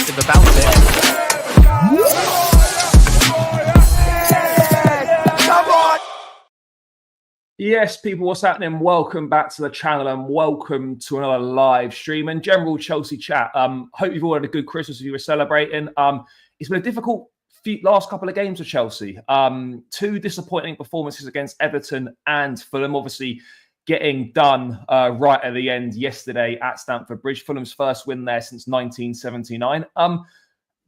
positive about it. Yes, people, what's happening? Welcome back to the channel and welcome to another live stream and general Chelsea chat. Hope you've all had a good Christmas if you were celebrating. It's been a difficult last couple of games for Chelsea. Two disappointing performances against Everton and Fulham, obviously getting done right at the end yesterday at Stamford Bridge. Fulham's first win there since 1979.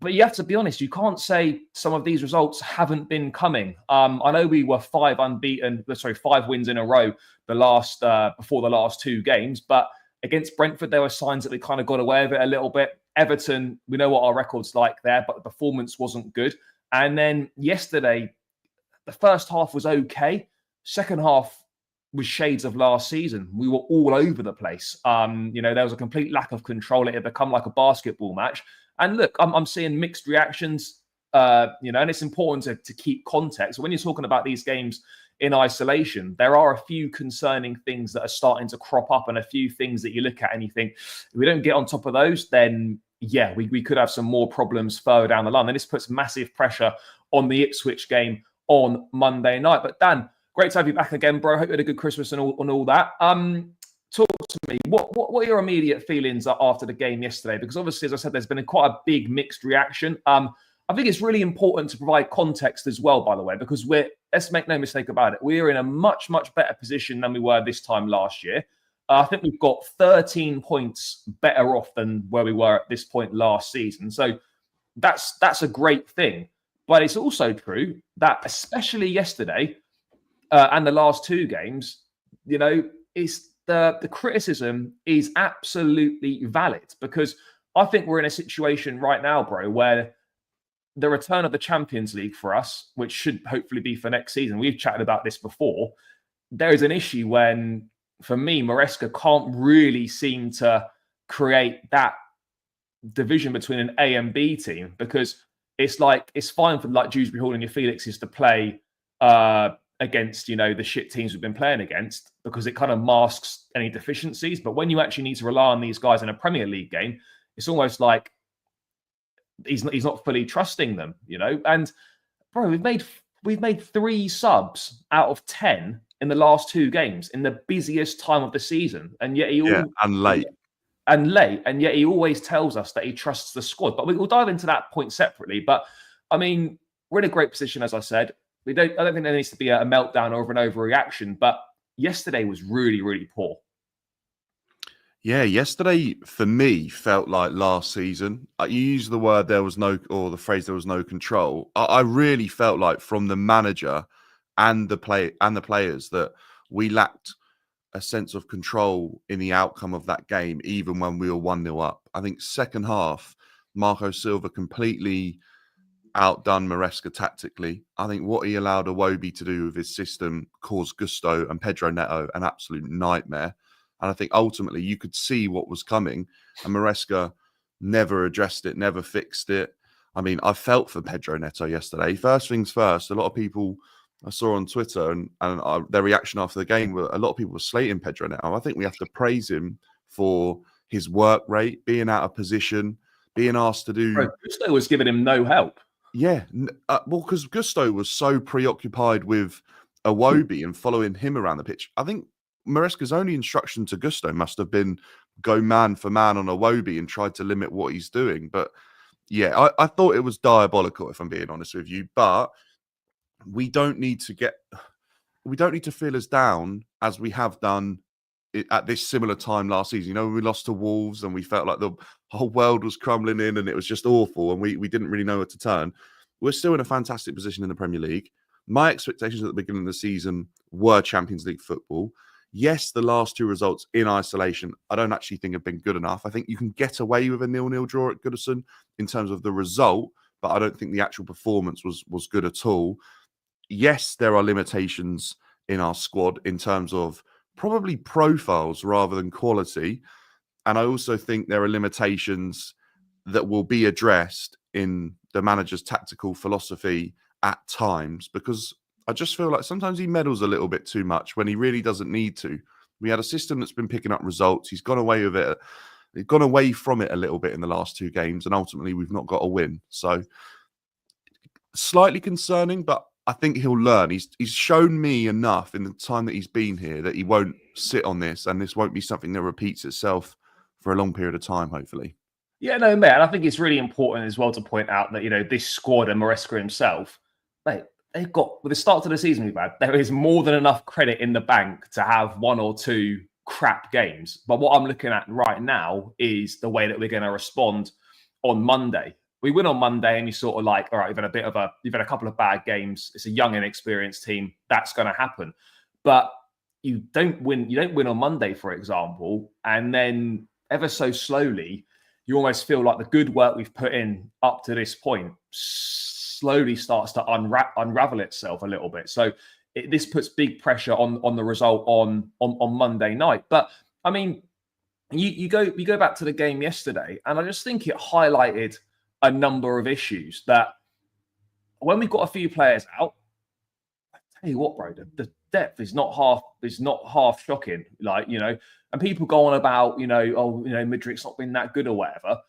But you have to be honest, you can't say some of these results haven't been coming. I know we were 5 wins in a row before the last two games, but against Brentford, there were signs that we kind of got away with it a little bit. Everton, we know what our record's like there, but the performance wasn't good. And then yesterday, the first half was okay. Second half was shades of last season. We were all over the place. There was a complete lack of control. It had become like a basketball match. And look, I'm seeing mixed reactions, and it's important to keep context. When you're talking about these games in isolation, there are a few concerning things that are starting to crop up and a few things that you look at and you think, if we don't get on top of those, then, yeah, we could have some more problems further down the line. And this puts massive pressure on the Ipswich game on Monday night. But Dan, great to have you back again, bro. Hope you had a good Christmas and all that. Talk to me. What are your immediate feelings after the game yesterday? Because obviously, as I said, there's been quite a big mixed reaction. I think it's really important to provide context as well, by the way, because let's make no mistake about it, we're in a much, much better position than we were this time last year. I think we've got 13 points better off than where we were at this point last season. So that's a great thing. But it's also true that especially yesterday and the last two games, it's the criticism is absolutely valid, because I think we're in a situation right now, bro, where the return of the Champions League for us, which should hopefully be for next season, we've chatted about this before, there is an issue when, for me, Maresca can't really seem to create that division between an A and B team, because it's fine for like Dewsbury Hall and your Felixes to play against, the shit teams we've been playing against, because it kind of masks any deficiencies. But when you actually need to rely on these guys in a Premier League game, it's almost like he's not fully trusting them, And bro, we've made 3 subs out of 10 in the last 2 games in the busiest time of the season, and yet late, and yet he always tells us that he trusts the squad. But we'll dive into that point separately. But I mean, we're in a great position, as I said. I don't think there needs to be a meltdown or an overreaction, but yesterday was really, really poor. Yeah, yesterday for me felt like last season. You used the word the phrase there was no control. I really felt like from the manager and the players that we lacked a sense of control in the outcome of that game, even when we were 1-0 up. I think second half, Marco Silva completely outdone Maresca tactically. I think what he allowed Iwobi to do with his system caused Gusto and Pedro Neto an absolute nightmare. And I think ultimately you could see what was coming, and Maresca never addressed it, never fixed it. I mean, I felt for Pedro Neto yesterday. First things first, a lot of people I saw on Twitter and their reaction after the game were, a lot of people were slating Pedro Neto. I think we have to praise him for his work rate, being out of position, being asked to do... Gusto was giving him no help. Yeah, because Gusto was so preoccupied with Iwobi and following him around the pitch. I think Maresca's only instruction to Gusto must have been go man for man on Iwobi and try to limit what he's doing. But yeah, I thought it was diabolical, if I'm being honest with you. But we don't need to feel as down as we have done at this similar time last season. When we lost to Wolves and we felt like the whole world was crumbling in and it was just awful and we didn't really know where to turn. We're still in a fantastic position in the Premier League. My expectations at the beginning of the season were Champions League football. Yes, the last 2 results in isolation, I don't actually think have been good enough. I think you can get away with a 0-0 draw at Goodison in terms of the result, but I don't think the actual performance was good at all. Yes, there are limitations in our squad in terms of probably profiles rather than quality. And I also think there are limitations that will be addressed in the manager's tactical philosophy at times, because I just feel like sometimes he meddles a little bit too much when he really doesn't need to. We had a system that's been picking up results. He's gone away with it They've gone away from it a little bit in the last 2 games, and ultimately we've not got a win. So slightly concerning, but I think he'll learn. He's shown me enough in the time that he's been here that he won't sit on this, and this won't be something that repeats itself for a long period of time, hopefully. Yeah, no, mate. And I think it's really important as well to point out that, this squad and Maresca himself, mate, they've got, with the start to the season we've had, there is more than enough credit in the bank to have 1 or 2 crap games. But what I'm looking at right now is the way that we're going to respond on Monday. We win on Monday, and you're sort of like, all right, you've had a couple of bad games. It's a young, inexperienced team. That's going to happen. But you don't win on Monday, for example, and then ever so slowly, you almost feel like the good work we've put in up to this point slowly starts to unravel itself a little bit. So this puts big pressure on the result on Monday night. But I mean, you go back to the game yesterday, and I just think it highlighted a number of issues that when we've got a few players out, I tell you what, bro, the depth is not half shocking. And people go on about, Madric's not been that good or whatever.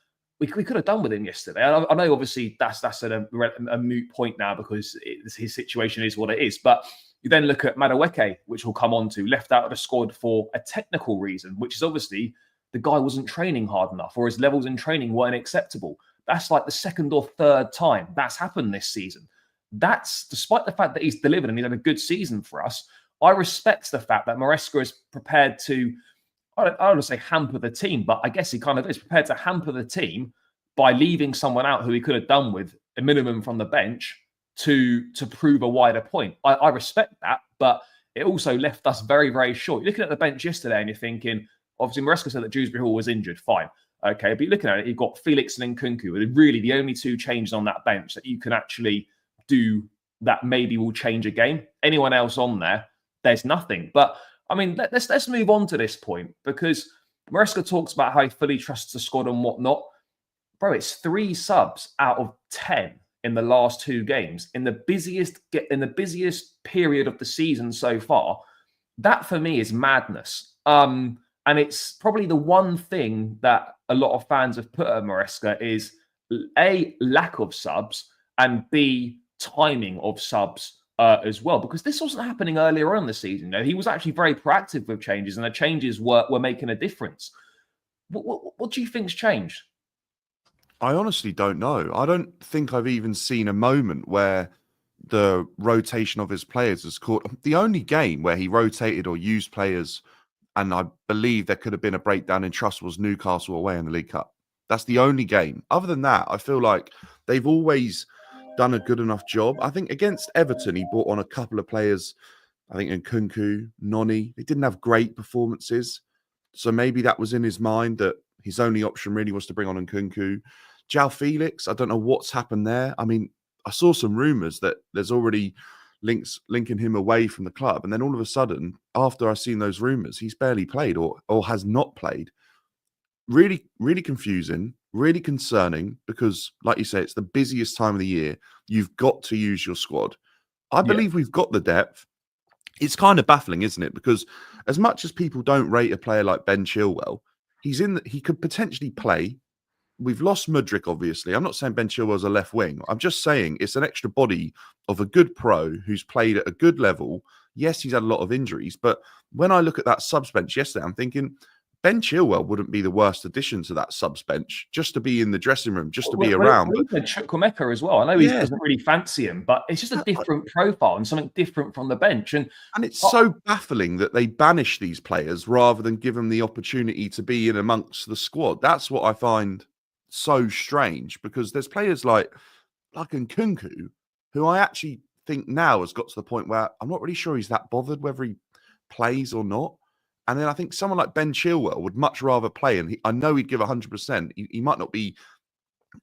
We could have done with him yesterday. I know, obviously, that's a moot point now because his situation is what it is. But you then look at Madueke, which we'll come on to, left out of the squad for a technical reason, which is obviously the guy wasn't training hard enough or his levels in training weren't acceptable. That's like the 2nd or 3rd time that's happened this season. That's despite the fact that he's delivered and he's had a good season for us. I respect the fact that Maresca is prepared to, I don't want to say hamper the team, but I guess he kind of is prepared to hamper the team by leaving someone out who he could have done with a minimum from the bench to prove a wider point. I respect that, but it also left us very, very short. You're looking at the bench yesterday and you're thinking, obviously Maresca said that Dewsbury Hall was injured, fine. Okay, but you're looking at it, you've got Felix and Nkunku, are really the only 2 changes on that bench that you can actually do that maybe will change a game. Anyone else on there, there's nothing. But I mean, let's move on to this point because Maresca talks about how he fully trusts the squad and whatnot. Bro, it's 3 subs out of 10 in the last 2 games in the busiest period of the season so far. That for me is madness. And it's probably the one thing that a lot of fans have put at Maresca is A, lack of subs, and B, timing of subs as well. Because this wasn't happening earlier on in the season. He was actually very proactive with changes, and the changes were making a difference. What do you think's changed? I honestly don't know. I don't think I've even seen a moment where the rotation of his players has caught. The only game where he rotated or used players, and I believe there could have been a breakdown in trust, was Newcastle away in the League Cup. That's the only game. Other than that, I feel like they've always done a good enough job. I think against Everton, he brought on a couple of players. I think Nkunku, Noni. They didn't have great performances. So maybe that was in his mind that his only option really was to bring on Nkunku. João Felix, I don't know what's happened there. I mean, I saw some rumours that there's already links linking him away from the club. And then all of a sudden, after I've seen those rumours, he's barely played or has not played. Really, really confusing, really concerning because, like you say, it's the busiest time of the year. You've got to use your squad. I believe we've got the depth. It's kind of baffling, isn't it? Because as much as people don't rate a player like Ben Chilwell, he could potentially play. We've lost Mudryk, obviously. I'm not saying Ben Chilwell's a left wing. I'm just saying it's an extra body of a good pro who's played at a good level. Yes, he's had a lot of injuries, but when I look at that subs bench yesterday, I'm thinking Ben Chilwell wouldn't be the worst addition to that subs bench, just to be in the dressing room, just to be around. Even Chukwuemeka as well. I know he doesn't really fancy him, but it's just a different profile and something different from the bench. And it's so baffling that they banish these players rather than give them the opportunity to be in amongst the squad. That's what I find so strange, because there's players like Nkunku, who I actually think now has got to the point where I'm not really sure he's that bothered whether he plays or not. And then I think someone like Ben Chilwell would much rather play, and I know he'd give 100%. He might not be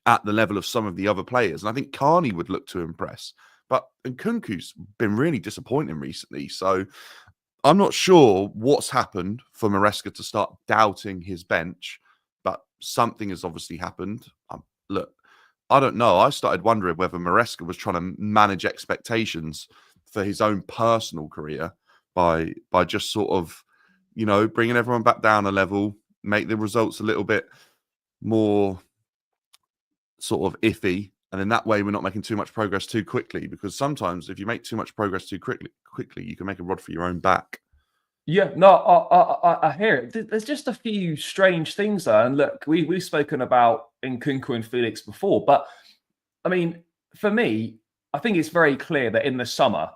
at the level of some of the other players, and I think Carney would look to impress. But Nkunku's been really disappointing recently, so I'm not sure what's happened for Maresca to start doubting his bench, but something has obviously happened. Look, I don't know. I started wondering whether Maresca was trying to manage expectations for his own personal career by just sort of, bringing everyone back down a level, make the results a little bit more sort of iffy. And in that way, we're not making too much progress too quickly, because sometimes if you make too much progress too quickly, you can make a rod for your own back. Yeah, no, I hear it. There's just a few strange things there. And look, we've spoken about Nkunku and Felix before, but I mean, for me, I think it's very clear that in the summer,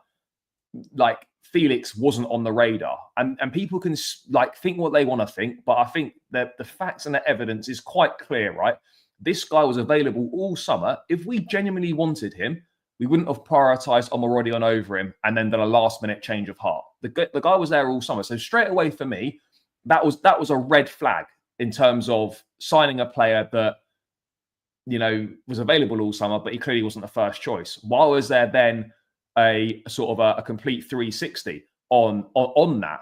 like Felix wasn't on the radar, and people can like think what they want to think, but I think that the facts and the evidence is quite clear, right? This guy was available all summer. If we genuinely wanted him, we wouldn't have prioritized Omorodion over him and then done a last minute change of heart. The guy was there all summer. So straight away for me, that was a red flag in terms of signing a player that, you know, was available all summer, but he clearly wasn't the first choice. Why was there then a sort of a complete 360 on that,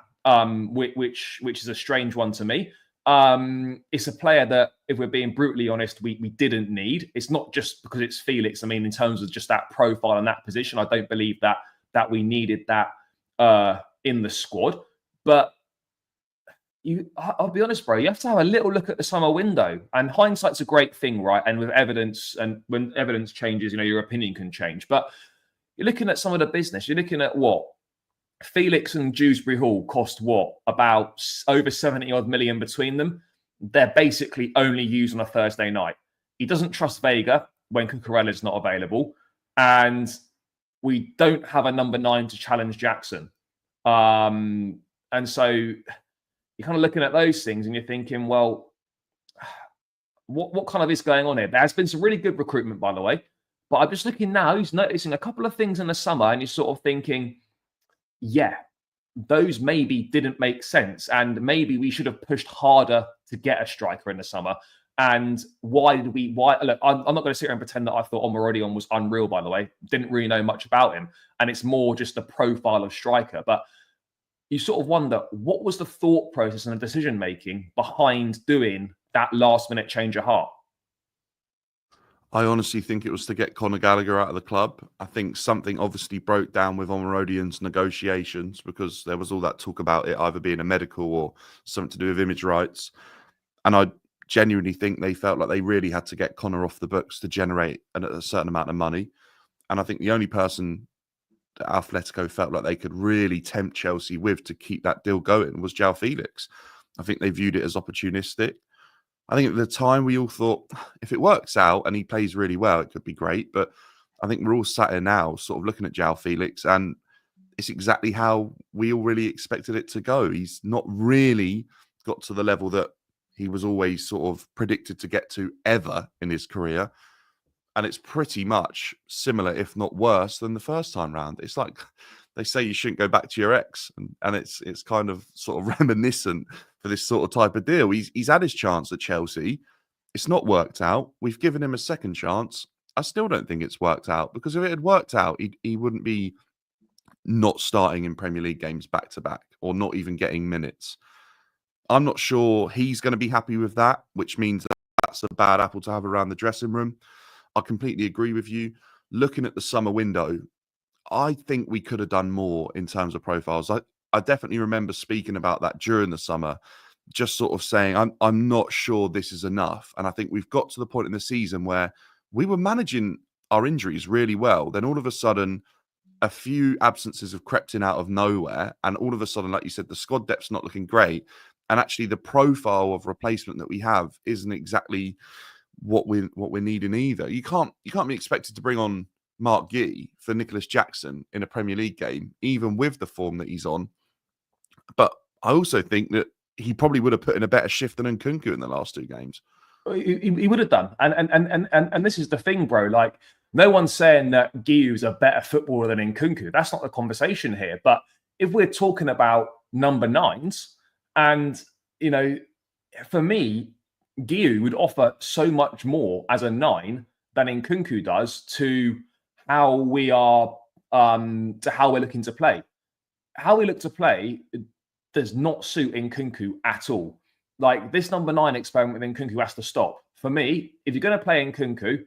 which is a strange one to me. It's a player that, if we're being brutally honest, we didn't need. It's not just because it's Felix. I mean, in terms of just that profile and that position, I don't believe that we needed that in the squad. But I'll be honest, bro, you have to have a little look at the summer window. And hindsight's a great thing, right? And with evidence, and when evidence changes, you know, your opinion can change. But you're looking at some of the business. You're looking at what? Felix and Dewsbury Hall cost what? About over 70 odd million between them. They're basically only used on a Thursday night. He doesn't trust Vega when Cucurella's not available. And we don't have a number 9 to challenge Jackson. And so you're kind of looking at those things and you're thinking, well, what kind of is going on here? There has been some really good recruitment, by the way. But I'm just looking now, he's noticing a couple of things in the summer and you're sort of thinking, yeah, those maybe didn't make sense. And maybe we should have pushed harder to get a striker in the summer. And why? Look, I'm not going to sit here and pretend that I thought Omorodion was unreal, by the way. Didn't really know much about him. And it's more just the profile of striker. But you sort of wonder, what was the thought process and the decision-making behind doing that last-minute change of heart? I honestly think it was to get Conor Gallagher out of the club. I think something obviously broke down with Omorodion's negotiations, because there was all that talk about it either being a medical or something to do with image rights. And I genuinely think they felt like they really had to get Conor off the books to generate a certain amount of money. And I think the only person that Atletico felt like they could really tempt Chelsea with to keep that deal going was João Felix. I think they viewed it as opportunistic. I think at the time we all thought, if it works out and he plays really well, it could be great. But I think we're all sat here now sort of looking at João Felix, and it's exactly how we all really expected it to go. He's not really got to the level that he was always sort of predicted to get to ever in his career. And it's pretty much similar, if not worse, than the first time round. It's like they say you shouldn't go back to your ex. And it's kind of sort of reminiscent for this sort of type of deal. He's had his chance at Chelsea. It's not worked out. We've given him a second chance. I still don't think it's worked out, because if it had worked out, he wouldn't be not starting in Premier League games back to back, or not even getting minutes. I'm not sure he's going to be happy with that, which means that's a bad apple to have around the dressing room. I completely agree with you. Looking at the summer window, I think we could have done more in terms of profiles. I definitely remember speaking about that during the summer, just sort of saying, I'm not sure this is enough. And I think we've got to the point in the season where we were managing our injuries really well. Then all of a sudden, a few absences have crept in out of nowhere. And all of a sudden, like you said, the squad depth's not looking great. And actually the profile of replacement that we have isn't exactly what we're needing either. You can't be expected to bring on Mark Gee for Nicholas Jackson in a Premier League game, even with the form that he's on. But I also think that he probably would have put in a better shift than Nkunku in the last 2 games. He would have done. And this is the thing, bro. Like, no one's saying that Guiu's a better footballer than Nkunku. That's not the conversation here. But if we're talking about number 9s, and, you know, for me, Guiu would offer so much more as a 9 than Nkunku does to how we are, to how we're looking to play. How we look to play does not suit Nkunku at all. Like, this number 9 experiment with Nkunku has to stop. For me, if you're going to play Nkunku,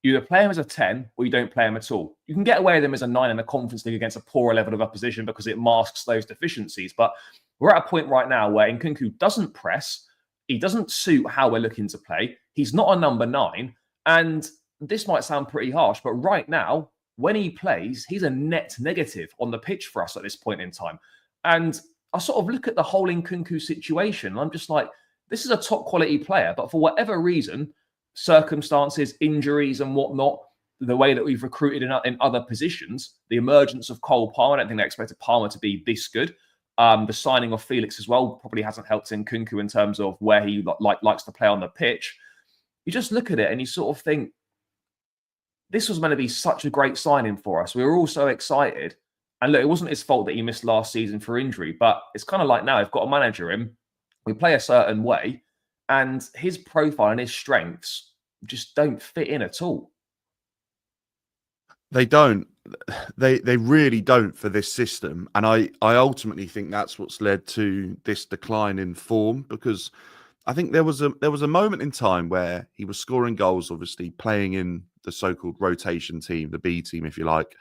you either play him as a 10 or you don't play him at all. You can get away with him as a 9 in the Conference League against a poorer level of opposition because it masks those deficiencies. But we're at a point right now where Nkunku doesn't press. He doesn't suit how we're looking to play. He's not a number 9. And this might sound pretty harsh, but right now, when he plays, he's a net negative on the pitch for us at this point in time. And I sort of look at the whole Nkunku situation, and I'm just like, this is a top quality player, but for whatever reason, circumstances, injuries and whatnot, the way that we've recruited in other positions, the emergence of Cole Palmer, I don't think they expected Palmer to be this good. The signing of Felix as well probably hasn't helped Nkunku in terms of where he likes to play on the pitch. You just look at it and you sort of think, this was meant to be such a great signing for us. We were all so excited. And look, it wasn't his fault that he missed last season for injury, but it's kind of like now I've got a manager in, we play a certain way, and his profile and his strengths just don't fit in at all. They don't. They really don't for this system. And I ultimately think that's what's led to this decline in form, because I think there was a moment in time where he was scoring goals, obviously playing in the so-called rotation team, the B team, if you like.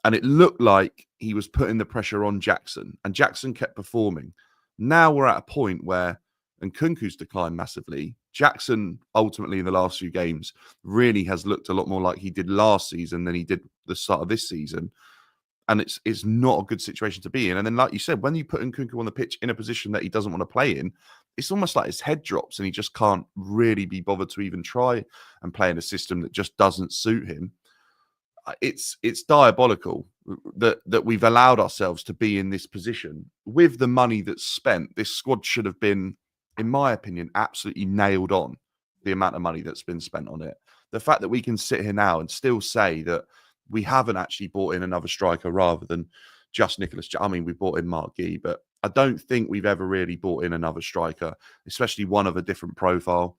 And it looked like he was putting the pressure on Jackson, and Jackson kept performing. Now we're at a point where Nkunku's declined massively. Jackson, ultimately, in the last few games, really has looked a lot more like he did last season than he did the start of this season. And it's not a good situation to be in. And then, like you said, when you put Nkunku on the pitch in a position that he doesn't want to play in, it's almost like his head drops and he just can't really be bothered to even try and play in a system that just doesn't suit him. It's diabolical that we've allowed ourselves to be in this position with the money that's spent. This squad should have been, in my opinion, absolutely nailed on, the amount of money that's been spent on it. The fact that we can sit here now and still say that we haven't actually bought in another striker rather than just Nicholas. I mean, we bought in Mark Gee, but I don't think we've ever really bought in another striker, especially one of a different profile.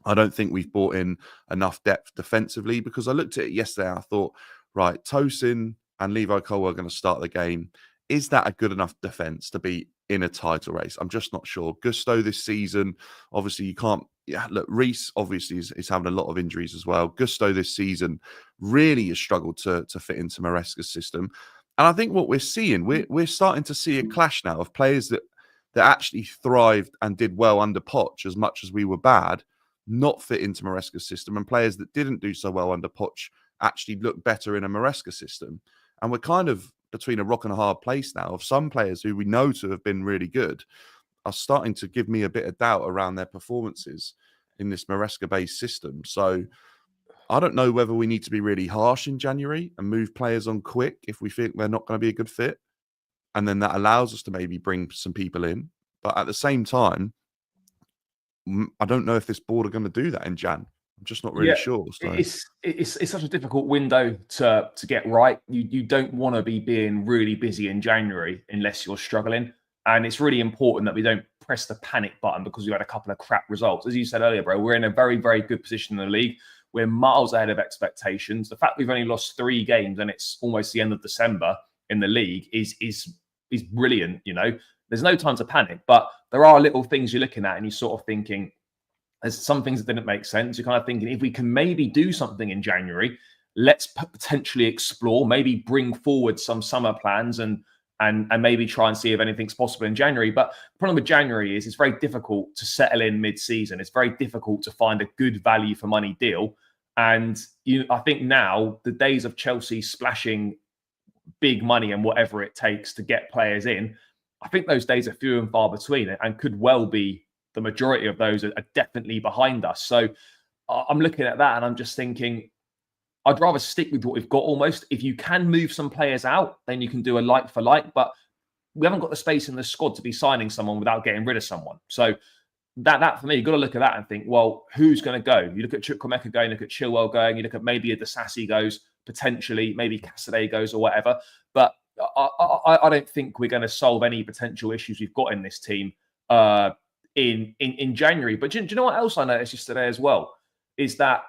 I don't think we've brought in enough depth defensively, because I looked at it yesterday and I thought, right, Tosin and Levi Cole are going to start the game. Is that a good enough defence to be in a title race? I'm just not sure. Gusto this season, obviously you can't. Yeah, look, Reece obviously is having a lot of injuries as well. Gusto this season really has struggled to fit into Maresca's system. And I think what we're seeing, we're starting to see a clash now of players that actually thrived and did well under Poch as much as we were bad, not fit into Maresca's system, and players that didn't do so well under Poch actually look better in a Maresca system. And we're kind of between a rock and a hard place now of some players who we know to have been really good are starting to give me a bit of doubt around their performances in this Maresca-based system. So I don't know whether we need to be really harsh in January and move players on quick if we think they're not going to be a good fit. And then that allows us to maybe bring some people in. But at the same time, I don't know if this board are going to do that in Jan. I'm just not really sure. So. It's such a difficult window to get right. You don't want to be being really busy in January unless you're struggling. And it's really important that we don't press the panic button because we had a couple of crap results. As you said earlier, bro, we're in a very, very good position in the league. We're miles ahead of expectations. The fact we've only lost 3 games and it's almost the end of December in the league is brilliant. You know, there's no time to panic, but there are little things you're looking at and you're sort of thinking, there's some things that didn't make sense. You're kind of thinking, if we can maybe do something in January, let's potentially explore, maybe bring forward some summer plans and maybe try and see if anything's possible in January. But the problem with January is it's very difficult to settle in mid-season. It's very difficult to find a good value for money deal. And I think now the days of Chelsea splashing big money and whatever it takes to get players in, I think those days are few and far between and could well be the majority of those are definitely behind us. So I'm looking at that and I'm just thinking, I'd rather stick with what we've got almost. If you can move some players out, then you can do a like for like. But we haven't got the space in the squad to be signing someone without getting rid of someone. So that for me, you've got to look at that and think, well, who's going to go? You look at Chukwuemeka going, look at Chilwell going, you look at maybe a Disasi goes, potentially, maybe Cassidy goes or whatever. But I don't think we're going to solve any potential issues we've got in this team in January. But do you know what else I noticed yesterday as well? Is that,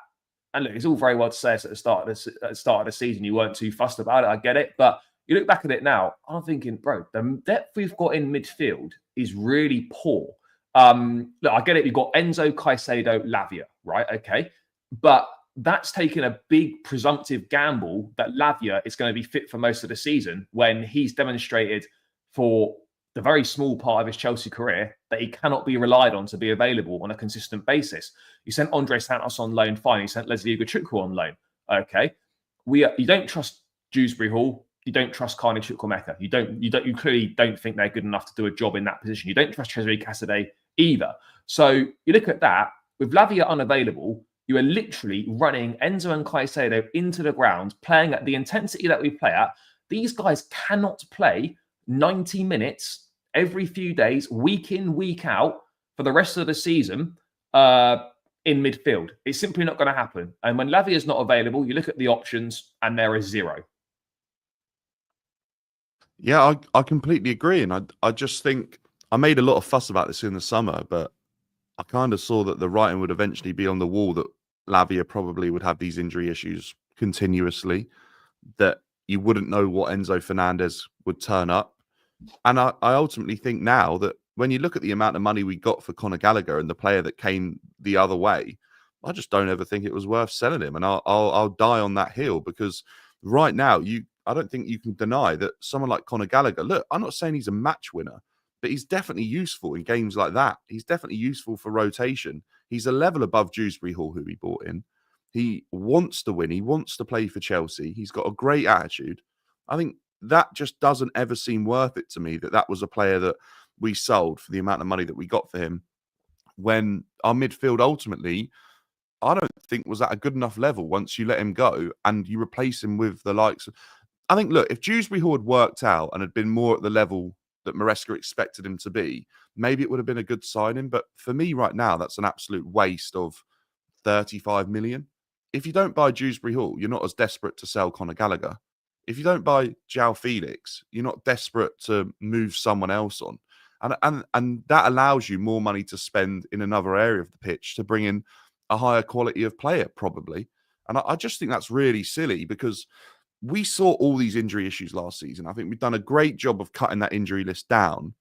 and look, it's all very well to say us at the start of the season, you weren't too fussed about it. I get it. But you look back at it now, I'm thinking, bro, the depth we've got in midfield is really poor. Look, I get it. You've got Enzo, Caicedo, Lavia, right? Okay. But that's taken a big presumptive gamble that Lavia is going to be fit for most of the season when he's demonstrated for the very small part of his Chelsea career that he cannot be relied on to be available on a consistent basis. You sent Andre Santos on loan, fine. You sent Leslie Ugochukwu on loan. Okay. You don't trust Dewsbury Hall. You don't trust Carney Chukwuemeka. You clearly don't think they're good enough to do a job in that position. You don't trust Cesare Casadei either. So you look at that, with Lavia unavailable, you are literally running Enzo and Caicedo into the ground, playing at the intensity that we play at. These guys cannot play 90 minutes every few days, week in, week out, for the rest of the season in midfield. It's simply not going to happen. And when Lavia is not available, you look at the options and there is zero. Yeah, I completely agree. And I just think I made a lot of fuss about this in the summer, but I kind of saw that the writing would eventually be on the wall that Lavia probably would have these injury issues continuously, that you wouldn't know what Enzo Fernandez would turn up. And I ultimately think now that when you look at the amount of money we got for Conor Gallagher and the player that came the other way, I just don't ever think it was worth selling him. And I'll die on that hill, because right now, I don't think you can deny that someone like Conor Gallagher, look, I'm not saying he's a match winner, but he's definitely useful in games like that. He's definitely useful for rotation. He's a level above Dewsbury Hall, who he bought in. He wants to win. He wants to play for Chelsea. He's got a great attitude. I think that just doesn't ever seem worth it to me, that was a player that we sold for the amount of money that we got for him, when our midfield ultimately, I don't think was at a good enough level once you let him go and you replace him with the likes of... I think, look, if Dewsbury Hall had worked out and had been more at the level that Maresca expected him to be, maybe it would have been a good signing. But for me right now, that's an absolute waste of 35 million. If you don't buy Dewsbury Hall, you're not as desperate to sell Conor Gallagher. If you don't buy João Felix, you're not desperate to move someone else on. And that allows you more money to spend in another area of the pitch to bring in a higher quality of player, probably. And I just think that's really silly, because we saw all these injury issues last season. I think we've done a great job of cutting that injury list down.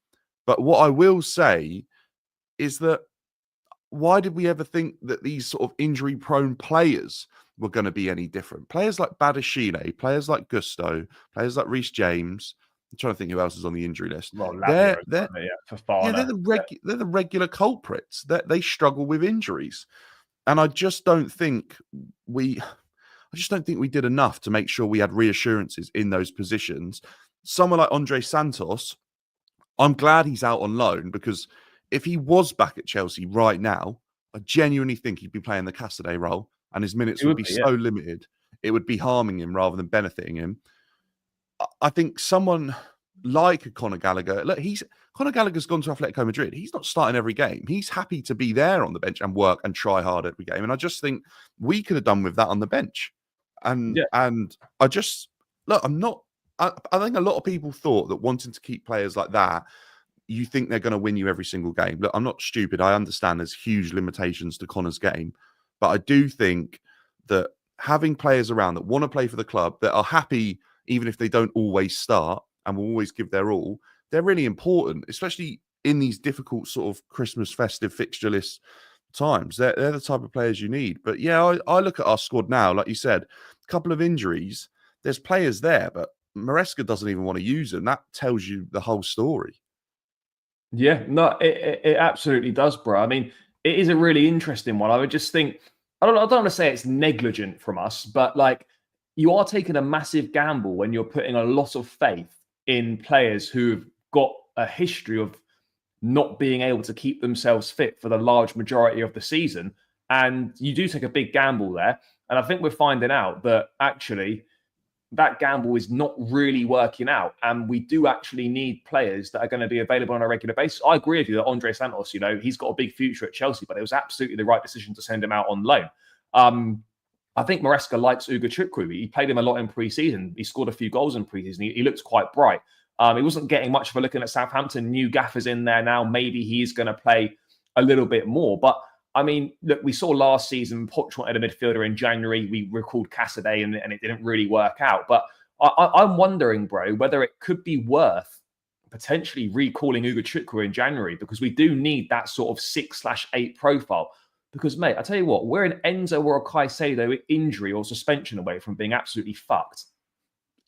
But what I will say is that, why did we ever think that these sort of injury-prone players were going to be any different? Players like Badashile, players like Gusto, players like Reece James. I'm trying to think who else is on the injury list. Well, They're Fofana. They're the regular culprits. They struggle with injuries. And I just don't think we did enough to make sure we had reassurances in those positions. Someone like Andre Santos, I'm glad he's out on loan, because if he was back at Chelsea right now, I genuinely think he'd be playing the Casadei role, and his minutes would be so limited, it would be harming him rather than benefiting him. I think someone like Conor Gallagher, look, Conor Gallagher's gone to Atletico Madrid. He's not starting every game. He's happy to be there on the bench and work and try hard every game. And I just think we could have done with that on the bench. And I just, look, I think a lot of people thought that wanting to keep players like that, you think they're going to win you every single game. Look, I'm not stupid. I understand there's huge limitations to Conor's game. But I do think that having players around that want to play for the club, that are happy even if they don't always start and will always give their all, they're really important, especially in these difficult sort of Christmas festive fixture list times. They're the type of players you need. But yeah, I look at our squad now, like you said, a couple of injuries. There's players there, but Maresca doesn't even want to use them. That tells you the whole story. Yeah, no, it absolutely does, bro. I mean, it is a really interesting one. I would just think, I don't want to say it's negligent from us, but like, you are taking a massive gamble when you're putting a lot of faith in players who've got a history of not being able to keep themselves fit for the large majority of the season. And you do take a big gamble there. And I think we're finding out that actually that gamble is not really working out. And we do actually need players that are going to be available on a regular basis. I agree with you that Andre Santos, he's got a big future at Chelsea, but it was absolutely the right decision to send him out on loan. I think Maresca likes Ugochukwu. He played him a lot in pre-season. He scored a few goals in pre-season. He looked quite bright. He wasn't getting much of a look in at Southampton. New Gaffer's in there now. Maybe he's going to play a little bit more. But, I mean, look, we saw last season, Poch wanted a midfielder in January. We recalled Casadei and it didn't really work out. But I'm wondering, bro, whether it could be worth potentially recalling Ugochukwu in January, because we do need that sort of 6/8 profile. Because, mate, I tell you what, we're an Enzo or a Caicedo injury or suspension away from being absolutely fucked.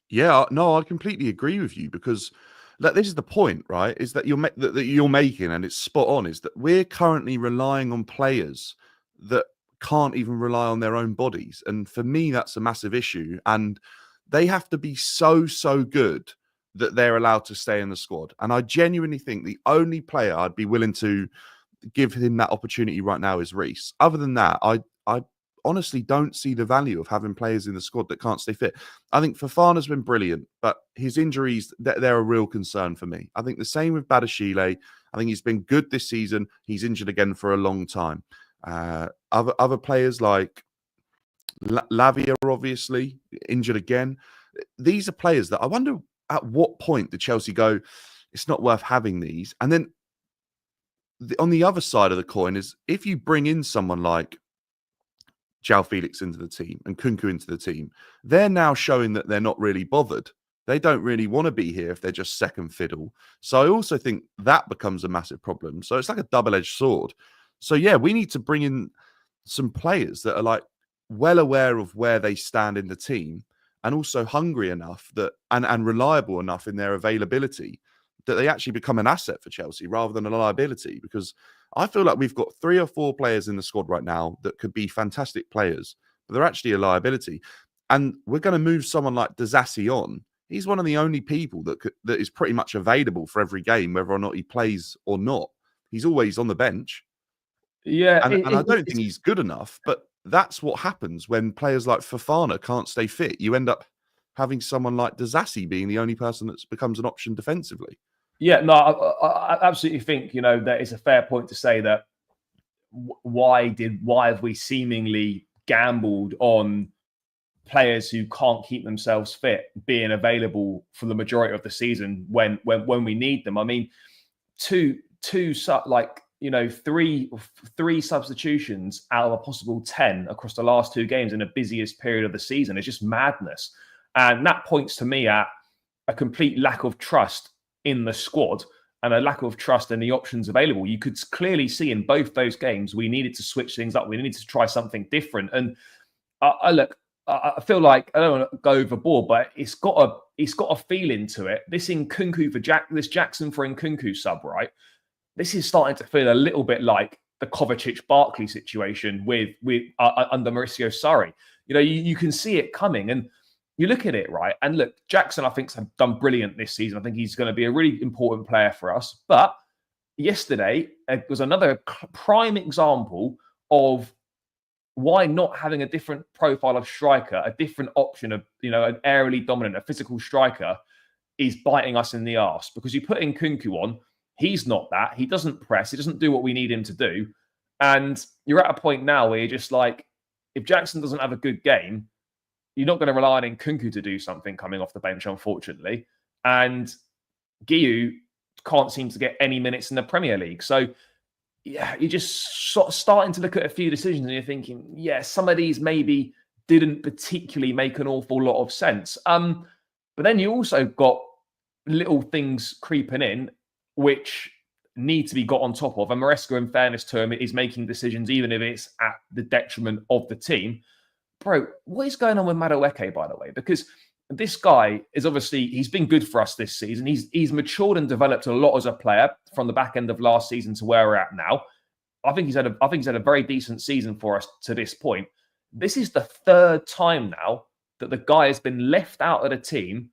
Yeah, no, I completely agree with you, because this is the point, right? Is that that you're making, and it's spot on. Is that we're currently relying on players that can't even rely on their own bodies, and for me, that's a massive issue. And they have to be so good that they're allowed to stay in the squad. And I genuinely think the only player I'd be willing to give him that opportunity right now is Reece. Other than that, I honestly don't see the value of having players in the squad that can't stay fit. I think Fofana's been brilliant, but his injuries, they're a real concern for me. I think the same with Badashile. I think he's been good this season. He's injured again for a long time. Other players like Lavia, obviously, injured again. These are players that I wonder at what point did Chelsea go, it's not worth having these? And then on the other side of the coin is if you bring in someone like João Felix into the team and Kunku into the team, they're now showing that they're not really bothered. They don't really want to be here if they're just second fiddle. So I also think that becomes a massive problem. So it's like a double-edged sword. So yeah, we need to bring in some players that are like well aware of where they stand in the team and also hungry enough that and reliable enough in their availability that they actually become an asset for Chelsea rather than a liability. Because I feel like we've got 3 or 4 players in the squad right now that could be fantastic players, but they're actually a liability. And we're going to move someone like Disasi on. He's one of the only people that is pretty much available for every game, whether or not he plays or not. He's always on the bench. Yeah. And I don't think he's good enough, but that's what happens when players like Fofana can't stay fit. You end up having someone like Disasi being the only person that becomes an option defensively. Yeah, no, I absolutely think, that is a fair point to say that why have we seemingly gambled on players who can't keep themselves fit being available for the majority of the season when we need them? I mean, three substitutions out of a possible 10 across the last 2 games in the busiest period of the season is just madness. And that points to me at a complete lack of trust in the squad and a lack of trust in the options available. You could clearly see in both those games, we needed to switch things up. We needed to try something different. And I feel like I don't want to go overboard, but it's got a feeling to it. This Jackson for Nkunku sub, right? This is starting to feel a little bit like the Kovacic-Barkley situation with under Mauricio Sarri. You can see it coming, and you look at it, right? And look, Jackson, I think, has done brilliant this season. I think he's going to be a really important player for us. But yesterday was another prime example of why not having a different profile of striker, a different option of, an aerially dominant, a physical striker is biting us in the arse. Because you put in Kunku on, he's not that. He doesn't press. He doesn't do what we need him to do. And you're at a point now where you're just like, if Jackson doesn't have a good game, you're not going to rely on Nkunku to do something coming off the bench, unfortunately. And Guiu can't seem to get any minutes in the Premier League. So, yeah, you're just sort of starting to look at a few decisions and you're thinking, yeah, some of these maybe didn't particularly make an awful lot of sense. But then you also got little things creeping in which need to be got on top of. And Maresca, in fairness to him, is making decisions even if it's at the detriment of the team. Bro, what is going on with Madueke, by the way? Because this guy is obviously, he's been good for us this season. He's matured and developed a lot as a player from the back end of last season to where we're at now. I think he's had a very decent season for us to this point. This is the 3rd time now that the guy has been left out of the team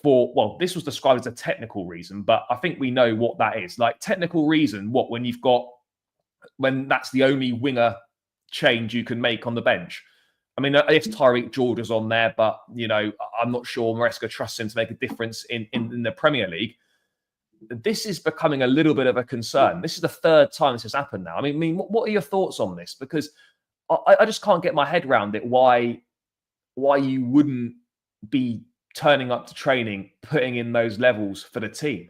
for, well, this was described as a technical reason, but I think we know what that is. Like, technical reason, when that's the only winger change you can make on the bench. I mean, if Tyreek George is on there, but, I'm not sure Maresca trusts him to make a difference in the Premier League. This is becoming a little bit of a concern. This is the 3rd time this has happened now. I mean, what are your thoughts on this? Because I just can't get my head around it, why you wouldn't be turning up to training, putting in those levels for the team.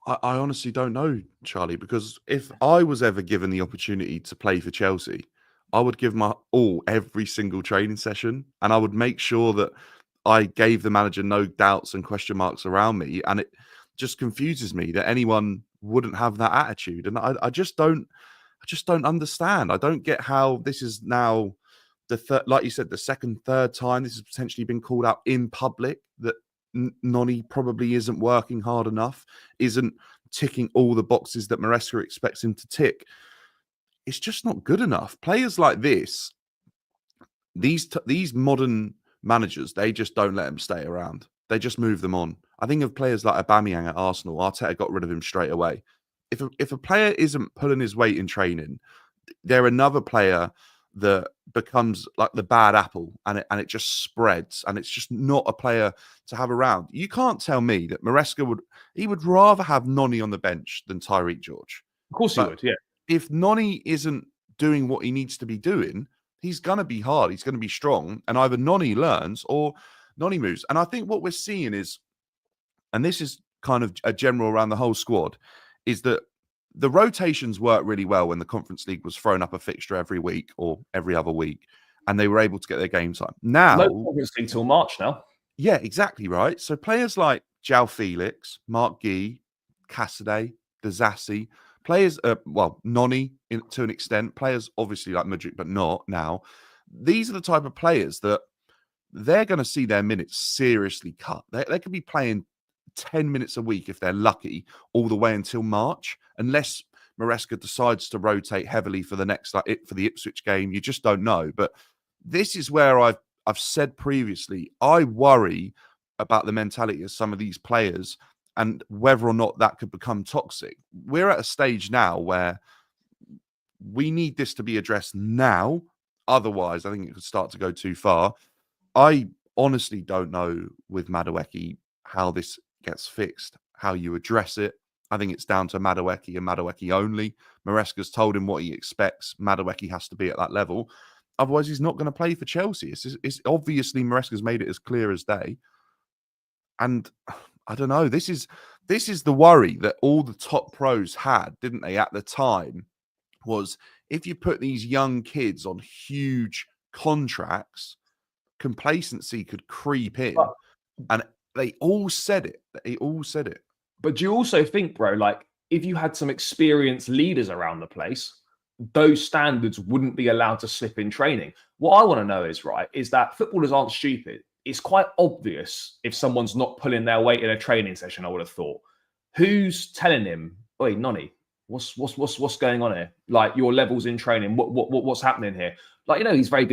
I honestly don't know, Charlie, because if I was ever given the opportunity to play for Chelsea, I would give my all every single training session, and I would make sure that I gave the manager no doubts and question marks around me. And it just confuses me that anyone wouldn't have that attitude. And I just don't understand. I don't get how this is now like you said, the 2nd, 3rd time this has potentially been called out in public, that Noni probably isn't working hard enough, isn't ticking all the boxes that Maresca expects him to tick. It's just not good enough. Players like this, these modern managers, they just don't let them stay around. They just move them on. I think of players like Aubameyang at Arsenal. Arteta got rid of him straight away. If a player isn't pulling his weight in training, they're another player that becomes like the bad apple, and it just spreads, and it's just not a player to have around. You can't tell me that Maresca would rather have Noni on the bench than Tyreek George. Of course he would, yeah. If Noni isn't doing what he needs to be doing, he's going to be hard. He's going to be strong, and either Noni learns or Noni moves. And I think what we're seeing is, and this is kind of a general around the whole squad, is that the rotations worked really well when the Conference League was throwing up a fixture every week or every other week, and they were able to get their game time. Now, no Conference League till March now. Yeah, exactly right. So players like João Felix, Mark Gee, Cassidy, Dazassi, players, Noni to an extent, players obviously like Mudryk, but not now. These are the type of players that they're going to see their minutes seriously cut. They could be playing 10 minutes a week if they're lucky, all the way until March, unless Maresca decides to rotate heavily for the next, for the Ipswich game. You just don't know. But this is where I've said previously, I worry about the mentality of some of these players and whether or not that could become toxic. We're at a stage now where we need this to be addressed now. Otherwise, I think it could start to go too far. I honestly don't know with Madueke how this gets fixed, how you address it. I think it's down to Madueke and Madueke only. Maresca's told him what he expects. Madueke has to be at that level. Otherwise, he's not going to play for Chelsea. It's obviously Maresca's made it as clear as day. And I don't know. This is the worry that all the top pros had, didn't they, at the time, was if you put these young kids on huge contracts, complacency could creep in. And they all said it. But do you also think, bro, like if you had some experienced leaders around the place, those standards wouldn't be allowed to slip in training? What I want to know is that footballers aren't stupid. It's quite obvious if someone's not pulling their weight in a training session, I would have thought. Who's telling him, "Oi, Noni, what's going on here? Like your levels in training, what's happening here?" Like, he's very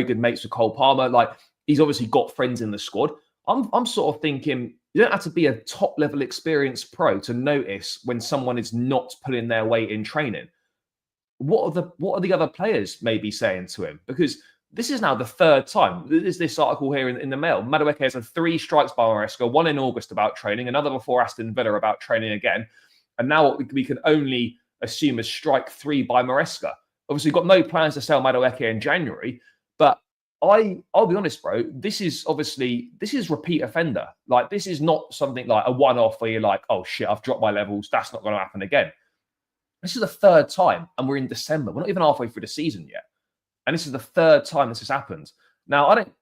good mates with Cole Palmer. Like, he's obviously got friends in the squad. I'm sort of thinking you don't have to be a top level experienced pro to notice when someone is not pulling their weight in training. What are the other players maybe saying to him? Because this is now the third time. There's this article here in the Mail. Madueke has had 3 strikes by Maresca, one in August about training, another before Aston Villa about training again. And now what we can only assume is strike 3 by Maresca. Obviously, got no plans to sell Madueke in January, but I'll be honest, bro, this is repeat offender. Like, this is not something like a one-off where you're like, oh shit, I've dropped my levels. That's not going to happen again. This is the third time, and we're in December. We're not even halfway through the season yet. And this is the third time this has happened. Now, I don't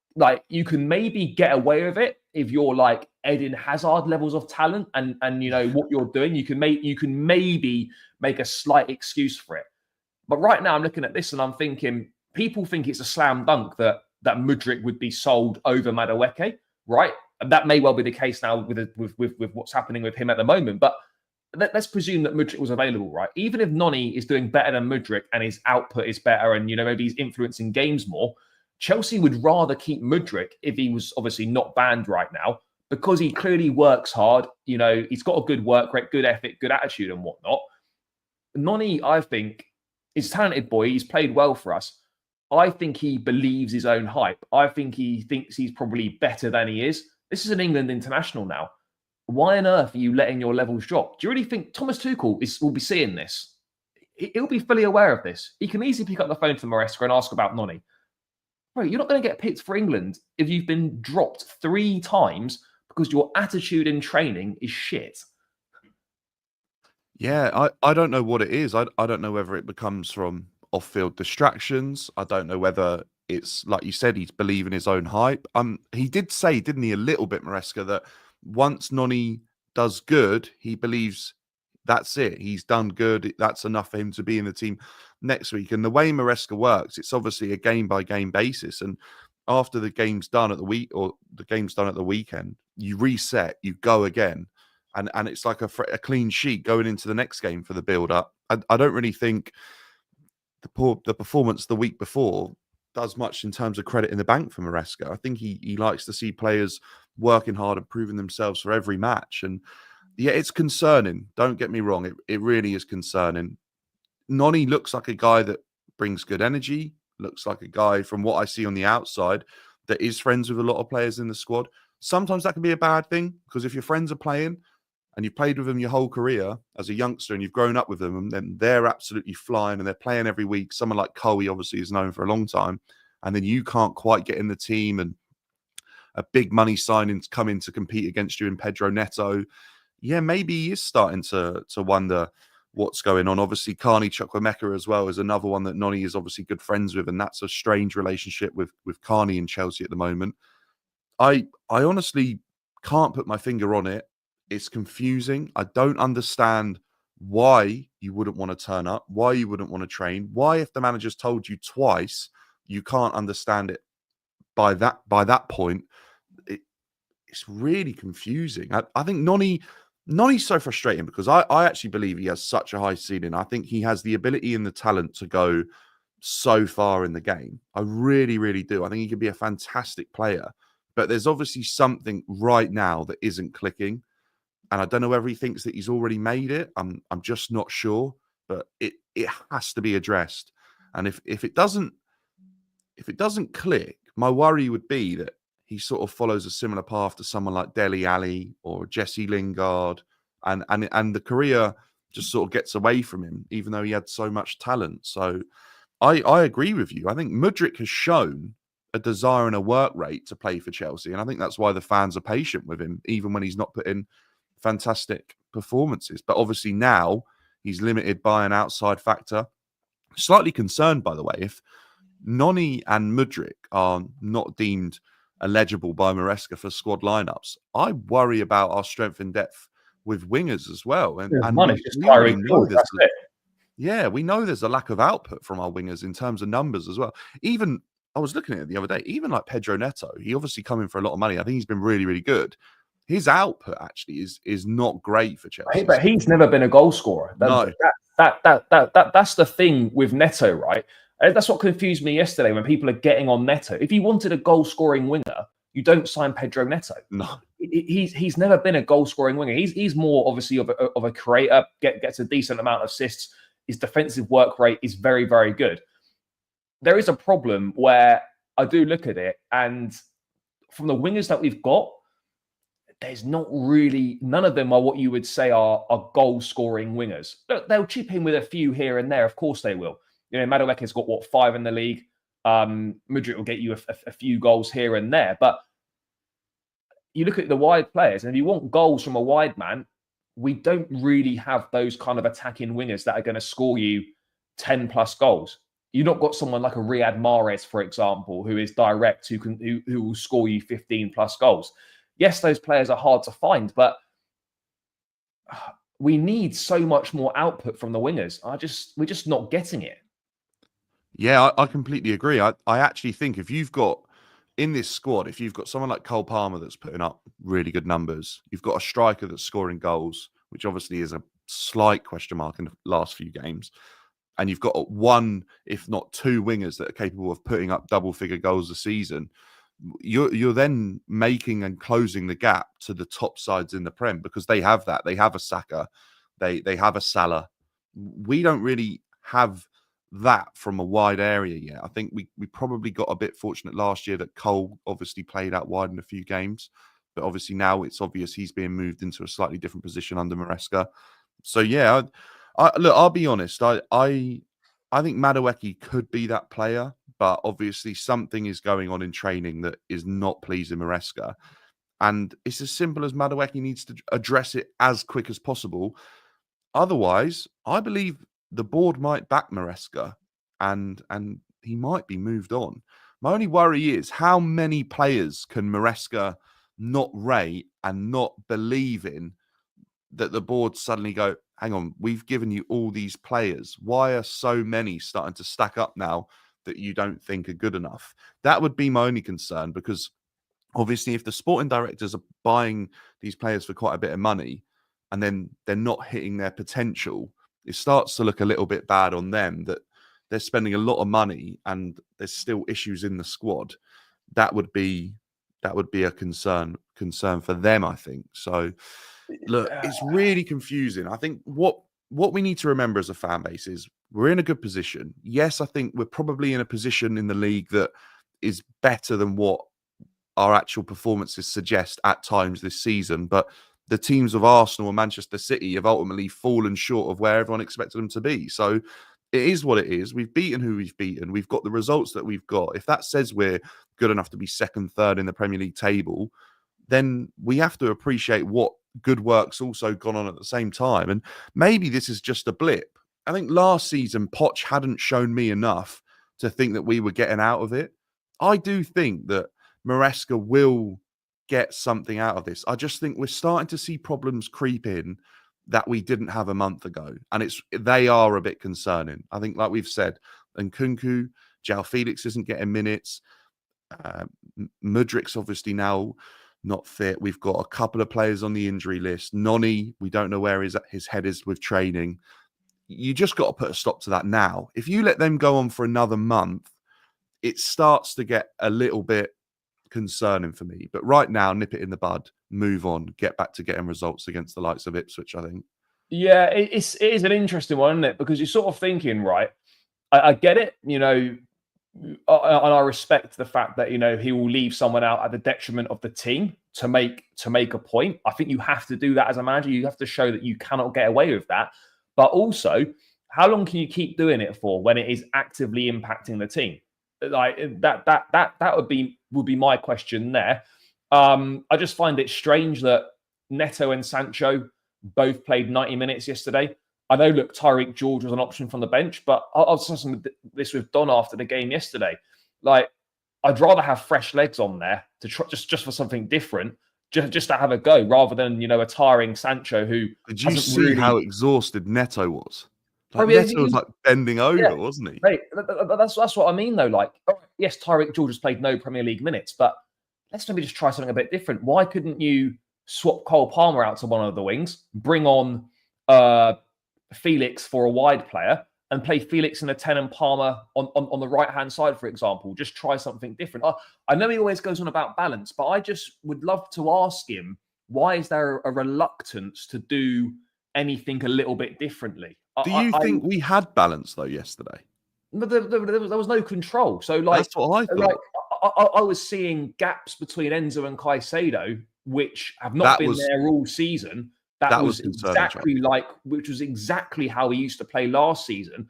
you can maybe get away with it if you're like Eden Hazard levels of talent and what you're doing. You can maybe make a slight excuse for it. But right now I'm looking at this and I'm thinking, people think it's a slam dunk that Mudryk would be sold over Madueke, right? And that may well be the case now with what's happening with him at the moment. But let's presume that Mudryk was available, right? Even if Noni is doing better than Mudryk and his output is better and, maybe he's influencing games more, Chelsea would rather keep Mudryk if he was obviously not banned right now, because he clearly works hard. He's got a good work rate, good ethic, good attitude and whatnot. Noni, I think, is a talented boy. He's played well for us. I think he believes his own hype. I think he thinks he's probably better than he is. This is an England international now. Why on earth are you letting your levels drop? Do you really think Thomas Tuchel will be seeing this? He'll be fully aware of this. He can easily pick up the phone to Maresca and ask about Noni. Bro, you're not going to get picked for England if you've been dropped 3 times because your attitude in training is shit. Yeah, I don't know what it is. I don't know whether it becomes from off-field distractions. I don't know whether it's, like you said, he's believing his own hype. He did say, didn't he, a little bit, Maresca, that once Noni does good, he believes that's it. He's done good. That's enough for him to be in the team next week. And the way Maresca works, it's obviously a game-by-game basis. And after the game's done at the week or the game's done at the weekend, you reset, you go again, and it's like a clean sheet going into the next game for the build up. I don't really think the performance the week before does much in terms of credit in the bank for Maresca. I think he likes to see players working hard and proving themselves for every match. And yeah, it's concerning. Don't get me wrong. It really is concerning. Noni looks like a guy that brings good energy, looks like a guy from what I see on the outside that is friends with a lot of players in the squad. Sometimes that can be a bad thing because if your friends are playing and you've played with them your whole career as a youngster and you've grown up with them, and then they're absolutely flying and they're playing every week. Someone like Coe obviously is known for a long time, and then you can't quite get in the team and a big money signing's come in to compete against you in Pedro Neto. Yeah, maybe he is starting to wonder what's going on. Obviously, Carney Chukwuemeka as well is another one that Noni is obviously good friends with, and that's a strange relationship with Carney in Chelsea at the moment. I honestly can't put my finger on it. It's confusing. I don't understand why you wouldn't want to turn up, why you wouldn't want to train, why if the manager's told you twice, you can't understand it by that point. It's really confusing. I think Noni's so frustrating because I actually believe he has such a high ceiling. I think he has the ability and the talent to go so far in the game. I really, really do. I think he could be a fantastic player. But there's obviously something right now that isn't clicking. And I don't know whether he thinks that he's already made it. I'm just not sure. But it has to be addressed. And if it doesn't click, my worry would be that he sort of follows a similar path to someone like Dele Alli or Jesse Lingard, and the career just sort of gets away from him, even though he had so much talent. So I agree with you. I think Mudryk has shown a desire and a work rate to play for Chelsea, and I think that's why the fans are patient with him, even when he's not put in fantastic performances. But obviously now he's limited by an outside factor. Slightly concerned, by the way, if Noni and Mudryk are not deemed eligible by Maresca for squad lineups, I worry about our strength and depth with wingers as well. And we already know this. Yeah, we know there's a lack of output from our wingers in terms of numbers as well. Even I was looking at it the other day, even like Pedro Neto, he obviously coming for a lot of money. I think he's been really, really good. His output actually is not great for Chelsea. But he's never been a goal scorer. No. That's the thing with Neto, right? And that's what confused me yesterday when people are getting on Neto. If you wanted a goal-scoring winger, you don't sign Pedro Neto. No, he's never been a goal-scoring winger. He's more obviously of a creator. Gets a decent amount of assists. His defensive work rate is very, very good. There is a problem where I do look at it, and from the wingers that we've got, there's not really, none of them are what you would say are goal-scoring wingers. Look, they'll chip in with a few here and there. Of course they will. You know, Madueke's got, 5 in the league. Mudryk will get you a few goals here and there. But you look at the wide players, and if you want goals from a wide man, we don't really have those kind of attacking wingers that are going to score you 10-plus goals. You've not got someone like a Riyad Mahrez, for example, who is direct, who will score you 15-plus goals. Yes, those players are hard to find, but we need so much more output from the wingers. We're just not getting it. Yeah, I completely agree. I actually think if you've got in this squad, if you've got someone like Cole Palmer that's putting up really good numbers, you've got a striker that's scoring goals, which obviously is a slight question mark in the last few games, and you've got one, if not two, wingers that are capable of putting up double-figure goals a season, you're then making and closing the gap to the top sides in the Prem because they have that. They have a Saka, they have a Salah. We don't really have that from a wide area yet. I think we probably got a bit fortunate last year that Cole obviously played out wide in a few games, but obviously now it's obvious he's being moved into a slightly different position under Maresca. So yeah, look, I'll be honest. I think Madueke could be that player, but obviously something is going on in training that is not pleasing Maresca. And it's as simple as Madueke needs to address it as quick as possible. Otherwise, I believe the board might back Maresca and he might be moved on. My only worry is how many players can Maresca not rate and not believe in that the board suddenly go, hang on, we've given you all these players. Why are so many starting to stack up now that you don't think are good enough. That would be my only concern, because obviously if the sporting directors are buying these players for quite a bit of money and then they're not hitting their potential, it starts to look a little bit bad on them that they're spending a lot of money and there's still issues in the squad. That would be a concern for them, I think. So look, it's really confusing. I think what we need to remember as a fan base is we're in a good position. Yes, I think we're probably in a position in the league that is better than what our actual performances suggest at times this season, but the teams of Arsenal and Manchester City have ultimately fallen short of where everyone expected them to be. So it is what it is. We've beaten who we've beaten. We've got the results that we've got. If that says we're good enough to be second, third in the Premier League table, then we have to appreciate what good work's also gone on at the same time. And maybe this is just a blip. I think last season, Poch hadn't shown me enough to think that we were getting out of it. I do think that Maresca will get something out of this. I just think we're starting to see problems creep in that we didn't have a month ago. And they are a bit concerning. I think, like we've said, Nkunku, João Felix isn't getting minutes. Mudrik's obviously now not fit. We've got a couple of players on the injury list. Noni, we don't know where his head is with training. You just got to put a stop to that now. If you let them go on for another month, it starts to get a little bit concerning for me. But right now, nip it in the bud, move on, get back to getting results against the likes of Ipswich, I think. Yeah, it is an interesting one, isn't it? Because you're sort of thinking, right, I get it, and I respect the fact that, he will leave someone out at the detriment of the team to make a point. I think you have to do that as a manager. You have to show that you cannot get away with that. But also, how long can you keep doing it for when it is actively impacting the team? Like that would be my question there. I just find it strange that Neto and Sancho both played 90 minutes yesterday. I know, look, Tyreek George was an option from the bench, but I was discussing this with Don after the game yesterday. Like, I'd rather have fresh legs on there to try, just for something different, just to have a go, rather than a tiring Sancho who. Did you see how exhausted Neto was? Like, mean, Neto was like bending over, wasn't he? Right, that's what I mean, though. Like, yes, Tyreek George has played no Premier League minutes, but let's maybe just try something a bit different. Why couldn't you swap Cole Palmer out to one of the wings, bring on Felix for a wide player, and play Felix in a 10 and Palmer on the right-hand side, for example? Just try something different. I know he always goes on about balance, but I just would love to ask him, why is there a reluctance to do anything a little bit differently? Do you think we had balance, though, yesterday? There was no control. So, like, that's what I thought. Like, I was seeing gaps between Enzo and Caicedo, which have not been there all season. That was exactly which was exactly how he used to play last season.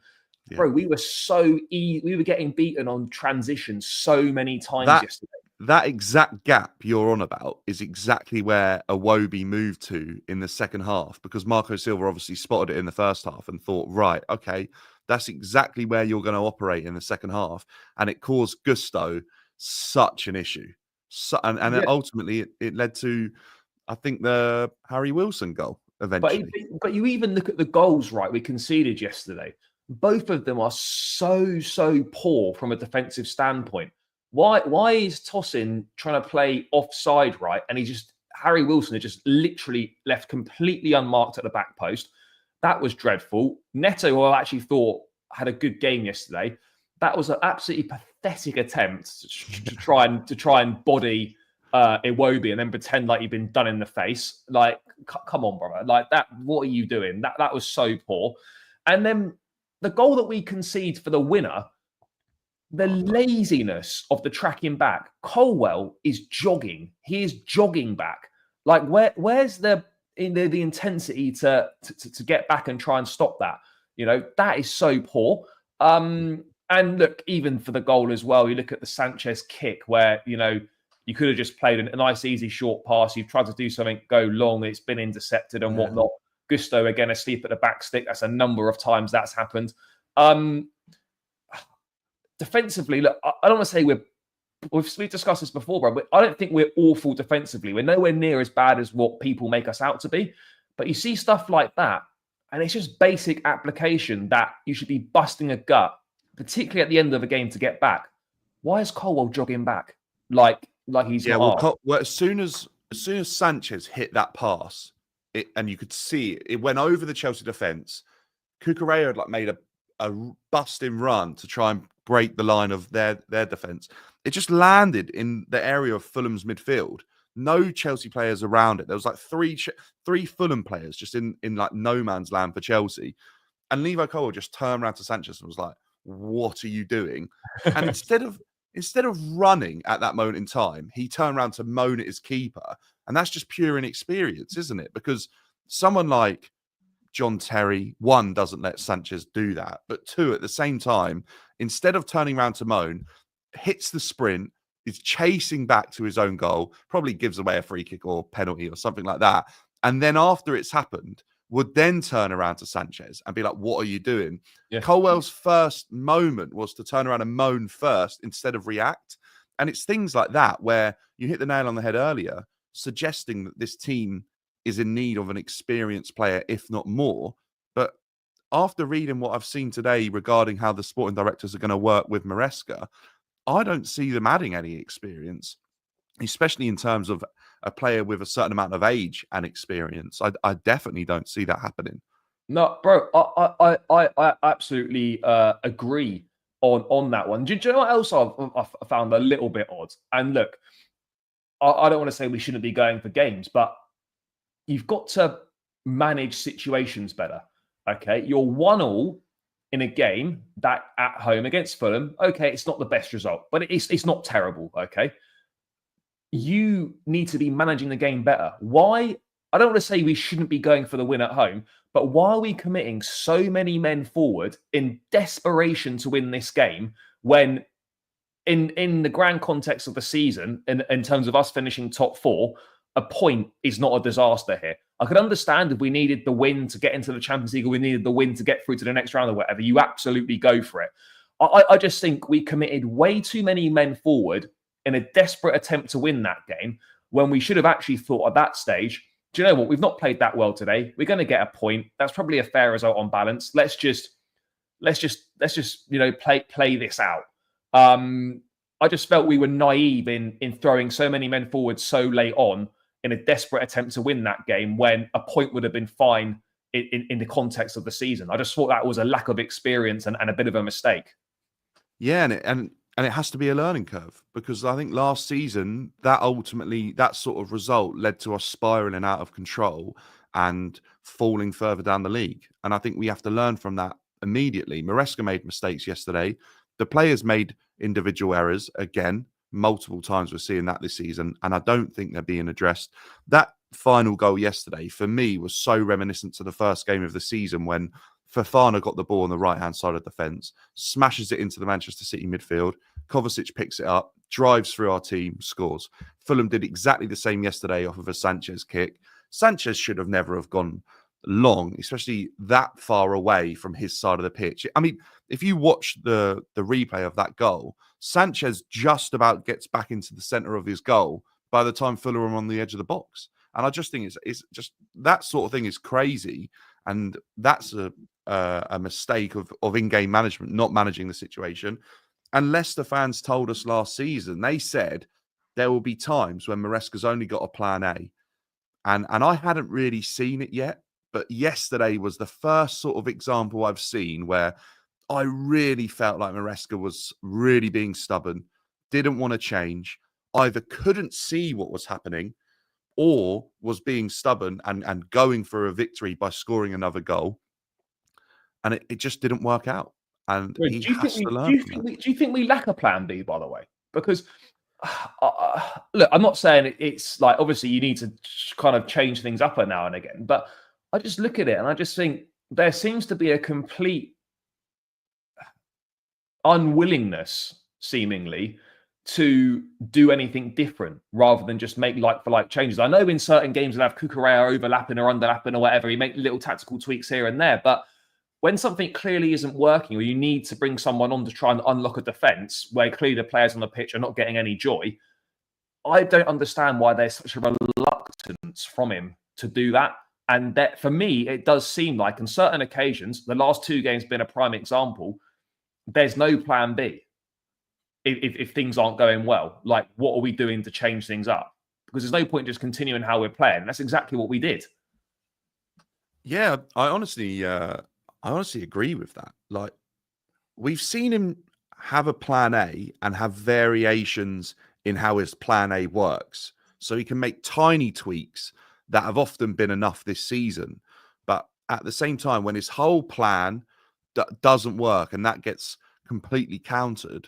Yeah. Bro, we were getting beaten on transition so many times yesterday. That exact gap you're on about is exactly where Iwobi moved to in the second half, because Marco Silva obviously spotted it in the first half and thought, right, okay, that's exactly where you're going to operate in the second half. And it caused Gusto such an issue. Ultimately, it led to, I think, the Harry Wilson goal eventually. But you even look at the goals, right, we conceded yesterday. Both of them are so poor from a defensive standpoint. Why is Tosin trying to play offside, right? And Harry Wilson is just literally left completely unmarked at the back post. That was dreadful. Neto, who I actually thought had a good game yesterday, that was an absolutely pathetic attempt to try and body Iwobi and then pretend like you've been done in the face. Like, come on, brother. Like that, what are you doing? That was so poor. And then the goal that we concede for the winner, the laziness of the tracking back. Colwell is jogging. He is jogging back. Like, where's the intensity to get back and try and stop that? That is so poor. And look, even for the goal as well, you look at the Sanchez kick where, you could have just played a nice, easy, short pass. You've tried to do something, go long. It's been intercepted and whatnot. Gusto, again, asleep at the back stick. That's a number of times that's happened. Defensively, look, I don't want to say we've discussed this before, bro, but I don't think we're awful defensively. We're nowhere near as bad as what people make us out to be. But you see stuff like that, and it's just basic application that you should be busting a gut particularly at the end of a game to get back. Why is Colwell jogging back like he's not hard? Well, as soon as Sanchez hit that pass, and you could see it went over the Chelsea defence. Cucurella had like made a busting run to try and break the line of their defence. It just landed in the area of Fulham's midfield. No Chelsea players around it. There was like three Fulham players just in like no man's land for Chelsea. And Levi Colwell just turned around to Sanchez and was like, "What are you doing?" And instead of running at that moment in time, he turned around to moan at his keeper. And that's just pure inexperience, isn't it? Because someone like John Terry, one, doesn't let Sanchez do that. But two, at the same time, instead of turning around to moan, hits the sprint, is chasing back to his own goal, probably gives away a free kick or penalty or something like that. And then after it's happened, would then turn around to Sanchez and be like, "What are you doing?" Yeah. Colwell's first moment was to turn around and moan first instead of react. And it's things like that where you hit the nail on the head earlier, suggesting that this team is in need of an experienced player, if not more. But after reading what I've seen today regarding how the sporting directors are going to work with Maresca, I don't see them adding any experience, especially in terms of a player with a certain amount of age and experience. I definitely don't see that happening. No, bro, I absolutely agree on that one. Do you know what else I've found a little bit odd? And look, I don't want to say we shouldn't be going for games, but you've got to manage situations better. Okay, you're 1-1 in a game that at home against Fulham. Okay, it's not the best result, but it's not terrible. Okay, you need to be managing the game better. Why? I don't want to say we shouldn't be going for the win at home, but why are we committing so many men forward in desperation to win this game when in the grand context of the season, in terms of us finishing top four, a point is not a disaster here. I could understand if we needed the win to get into the Champions League or we needed the win to get through to the next round or whatever. You absolutely go for it. I just think we committed way too many men forward in a desperate attempt to win that game when we should have actually thought at that stage, do you know what? We've not played that well today. We're going to get a point. That's probably a fair result on balance. Let's just play this out. I just felt we were naive in throwing so many men forward so late on in a desperate attempt to win that game when a point would have been fine in the context of the season. I just thought that was a lack of experience and a bit of a mistake. Yeah, and it has to be a learning curve, because I think last season that sort of result led to us spiraling out of control and falling further down the league. And I think we have to learn from that immediately. Maresca made mistakes yesterday. The players made individual errors again. Multiple times we're seeing that this season, and I don't think they're being addressed. That final goal yesterday, for me, was so reminiscent to the first game of the season when Fofana got the ball on the right-hand side of the fence, smashes it into the Manchester City midfield. Kovacic picks it up, drives through our team, scores. Fulham did exactly the same yesterday off of a Sanchez kick. Sanchez should have never have gone long, especially that far away from his side of the pitch. I mean, if you watch the replay of that goal, Sanchez just about gets back into the centre of his goal by the time Fulham are on the edge of the box. And I just think it's just that sort of thing is crazy. And that's a mistake of in-game management, not managing the situation. And Leicester fans told us last season, they said there will be times when Maresca's only got a plan A. And I hadn't really seen it yet. But yesterday was the first sort of example I've seen where I really felt like Maresca was really being stubborn, didn't want to change, either couldn't see what was happening or was being stubborn and going for a victory by scoring another goal. And it just didn't work out. And do you think we lack a plan B, by the way? Because look, I'm not saying it's like, obviously you need to kind of change things up now and again, but I just look at it and I just think there seems to be a complete unwillingness, seemingly, to do anything different rather than just make like-for-like changes. I know in certain games we'll have Cucurella overlapping or underlapping or whatever. You make little tactical tweaks here and there. But when something clearly isn't working or you need to bring someone on to try and unlock a defence where clearly the players on the pitch are not getting any joy, I don't understand why there's such a reluctance from him to do that. And that, for me, it does seem like on certain occasions, the last two games been a prime example, there's no plan B if things aren't going well. Like, what are we doing to change things up? Because there's no point just continuing how we're playing. That's exactly what we did. Yeah, I honestly agree with that. Like, we've seen him have a plan A and have variations in how his plan A works. So he can make tiny tweaks that have often been enough this season. But at the same time, when his whole plan doesn't work and that gets completely countered,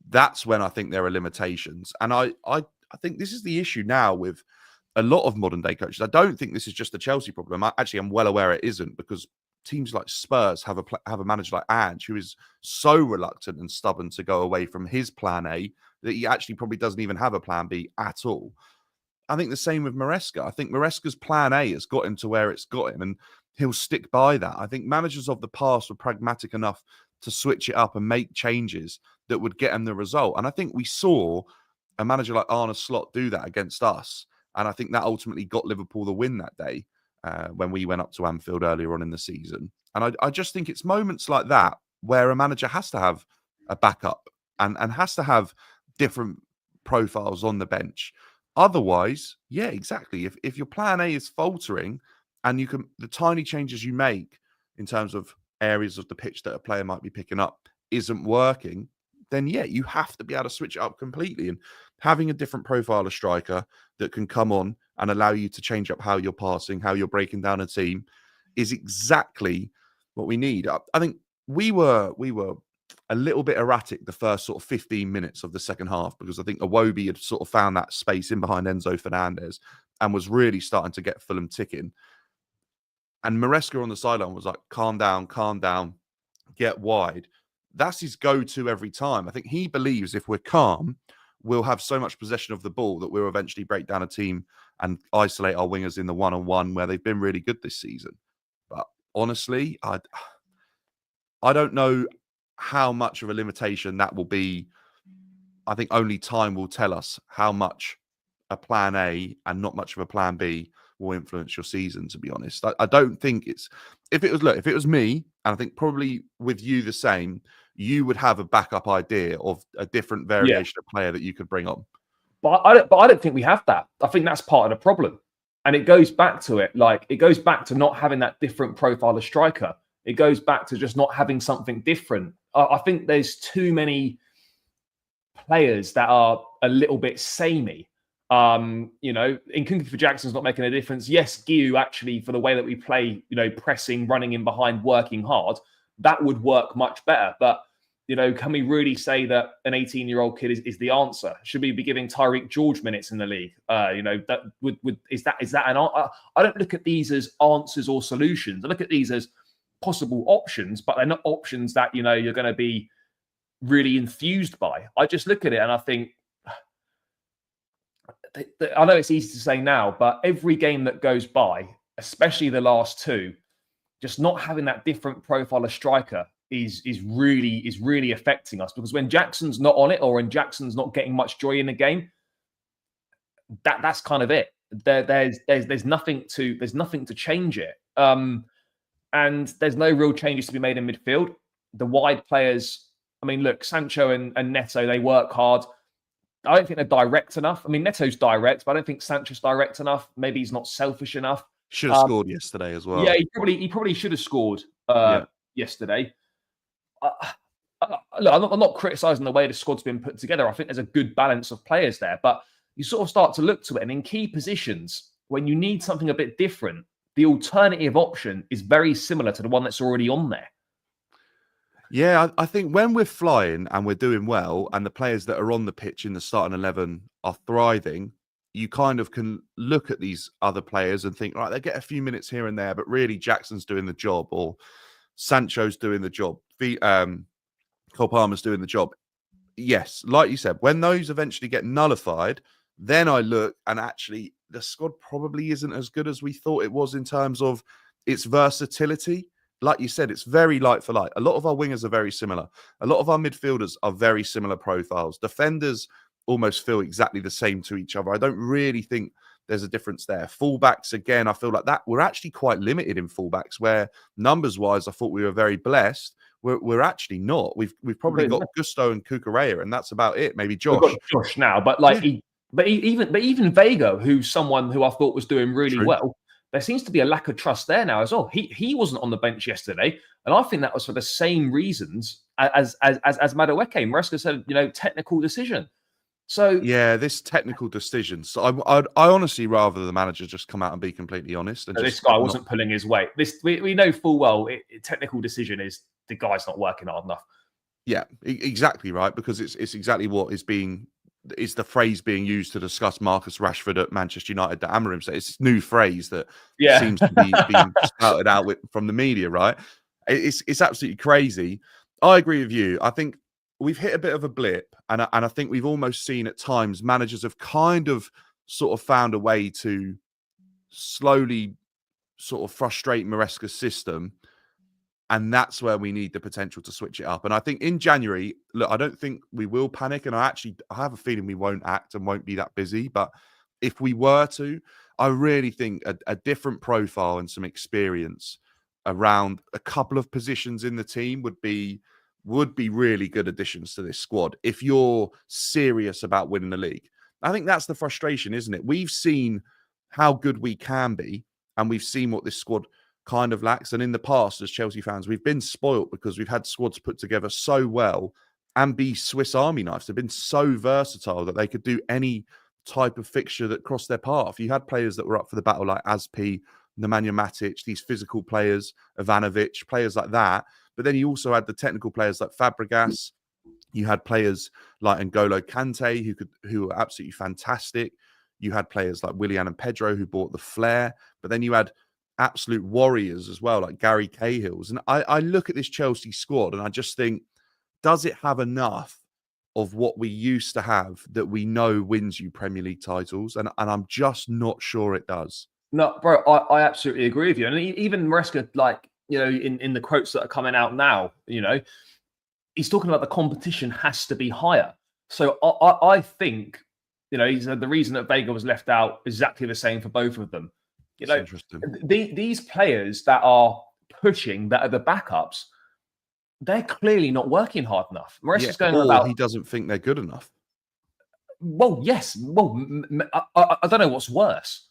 that's when I think there are limitations. And I think this is the issue now with a lot of modern day coaches. I don't think this is just a Chelsea problem. I'm well aware it isn't, because teams like Spurs have a manager like Ange who is so reluctant and stubborn to go away from his plan A that he actually probably doesn't even have a plan B at all. I think the same with Maresca. I think Maresca's plan A has got him to where it's got him, and he'll stick by that. I think managers of the past were pragmatic enough to switch it up and make changes that would get him the result. And I think we saw a manager like Arne Slot do that against us. And I think that ultimately got Liverpool the win that day when we went up to Anfield earlier on in the season. And I just think it's moments like that where a manager has to have a backup and has to have different profiles on the bench. Otherwise, yeah, exactly. If your plan A is faltering and the tiny changes you make in terms of areas of the pitch that a player might be picking up isn't working, then yeah, you have to be able to switch it up completely. And having a different profile of striker that can come on and allow you to change up how you're passing, how you're breaking down a team, is exactly what we need. I think we were a little bit erratic the first sort of 15 minutes of the second half, because I think Iwobi had sort of found that space in behind Enzo Fernandez and was really starting to get Fulham ticking. And Maresca on the sideline was like, calm down, get wide. That's his go-to every time. I think he believes if we're calm, we'll have so much possession of the ball that we'll eventually break down a team and isolate our wingers in the one-on-one, where they've been really good this season. But honestly, I don't know how much of a limitation that will be. I think only time will tell us how much a plan A and not much of a plan B will influence your season, to be honest. I don't think it's... If it was me, and I think probably with you the same, you would have a backup idea of a different variation of player that you could bring on. But I don't think we have that. I think that's part of the problem. And it goes back to it. Like, it goes back to not having that different profile of striker. It goes back to just not having something different. I think there's too many players that are a little bit samey. Nkunku for Jackson's not making a difference. Yes, Guiu, actually, for the way that we play, pressing, running in behind, working hard, that would work much better. But, can we really say that an 18-year-old kid is the answer? Should we be giving Tyreek George minutes in the league? Is that an answer? I don't look at these as answers or solutions. I look at these as possible options, but they're not options that, you're going to be really enthused by. I just look at it and I think, I know it's easy to say now, but every game that goes by, especially the last two, just not having that different profile of striker is really affecting us. Because when Jackson's not on it, or when Jackson's not getting much joy in the game, that's kind of it. There's nothing to change it. And there's no real changes to be made in midfield. The wide players, I mean, look, Sancho and Neto, they work hard. I don't think they're direct enough. I mean, Neto's direct, but I don't think Sancho's direct enough. Maybe he's not selfish enough. Should have scored yesterday as well. Yeah, he probably should have scored yesterday. Look, I'm not criticising the way the squad's been put together. I think there's a good balance of players there, but you sort of start to look to it, and in key positions, when you need something a bit different, the alternative option is very similar to the one that's already on there. Yeah, I think when we're flying and we're doing well, and the players that are on the pitch in the starting 11 are thriving, you kind of can look at these other players and think, right, they get a few minutes here and there, but really Jackson's doing the job, or Sancho's doing the job, Cole Palmer's doing the job. Yes, like you said, when those eventually get nullified, then I look and actually the squad probably isn't as good as we thought it was in terms of its versatility. Like you said, it's very light for light. A lot of our wingers are very similar. A lot of our midfielders are very similar profiles. Defenders almost feel exactly the same to each other. I don't really think there's a difference there. Fullbacks, again, I feel like that we're actually quite limited in fullbacks, where numbers-wise, I thought we were very blessed. we're actually not. We've probably got Gusto and Cucurella, and that's about it. Maybe Josh. We've got Josh now, but even Vega, who's someone who I thought was doing really well, there seems to be a lack of trust there now as well. He wasn't on the bench yesterday, and I think that was for the same reasons as Madueke. Maresca said, technical decision. So yeah, this technical decision. So I honestly rather the manager just come out and be completely honest. And this guy wasn't pulling his weight. We know full well. Technical decision is the guy's not working hard enough. Yeah, exactly right. Because it's exactly what is the phrase being used to discuss Marcus Rashford at Manchester United that Amorim said. It's this new phrase that seems to be being spouted out from the media. Right? It's absolutely crazy. I agree with you. I think we've hit a bit of a blip, and I think we've almost seen at times managers have kind of sort of found a way to slowly sort of frustrate Maresca's system, and that's where we need the potential to switch it up. And I think in January, look, I don't think we will panic, and I have a feeling we won't act and won't be that busy. But if we were to, I really think a different profile and some experience around a couple of positions in the team would be really good additions to this squad if you're serious about winning the league. I think that's the frustration, isn't it? We've seen how good we can be, and we've seen what this squad kind of lacks. And in the past, as Chelsea fans, we've been spoilt because we've had squads put together so well and be Swiss Army knives. They've been so versatile that they could do any type of fixture that crossed their path. You had players that were up for the battle like Aspi, Nemanja Matic, these physical players, Ivanovic, players like that. But then you also had the technical players like Fabregas. You had players like N'Golo Kante who were absolutely fantastic. You had players like Willian and Pedro who brought the flair. But then you had absolute warriors as well, like Gary Cahill's. And I look at this Chelsea squad and I just think, does it have enough of what we used to have that we know wins you Premier League titles? And I'm just not sure it does. No, bro, I absolutely agree with you. And even Maresca, in the quotes that are coming out now, he's talking about the competition has to be higher. So I think, he said the reason that Vega was left out is exactly the same for both of them. Interesting. These players that are pushing, that are the backups, they're clearly not working hard enough. Maresca's going about. He doesn't think they're good enough. Well, yes. Well, I don't know what's worse.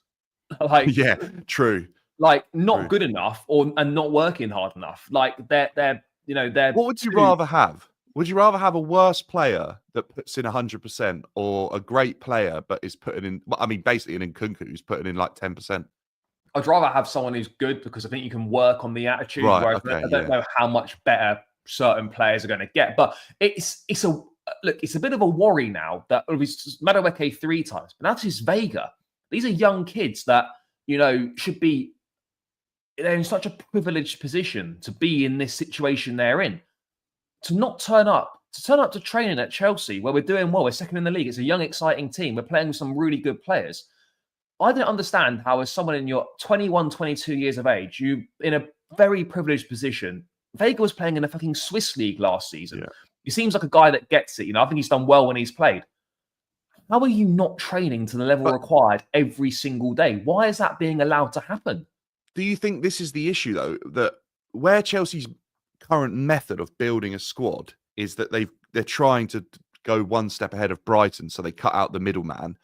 Yeah, true. Not good enough and not working hard enough. They're. What would you rather have? Would you rather have a worse player that puts in 100% or a great player but is putting in? I mean, basically an Nkunku who's putting in like 10%. I'd rather have someone who's good because I think you can work on the attitude. Right, I don't know how much better certain players are going to get, but it's a bit of a worry now that it was Madueke 3 times, but that's his Vega. These are young kids that should be. They're in such a privileged position to be in this situation they're in. To not turn up to training at Chelsea where we're doing well, we're second in the league. It's a young, exciting team. We're playing with some really good players. I don't understand how, as someone in your 21, 22 years of age, you in a very privileged position. Vega was playing in a fucking Swiss league last season. Yeah. He seems like a guy that gets it. I think he's done well when he's played. How are you not training to the level required every single day? Why is that being allowed to happen? Do you think this is the issue, though, that where Chelsea's current method of building a squad is that they're trying to go one step ahead of Brighton, so they cut out the middleman?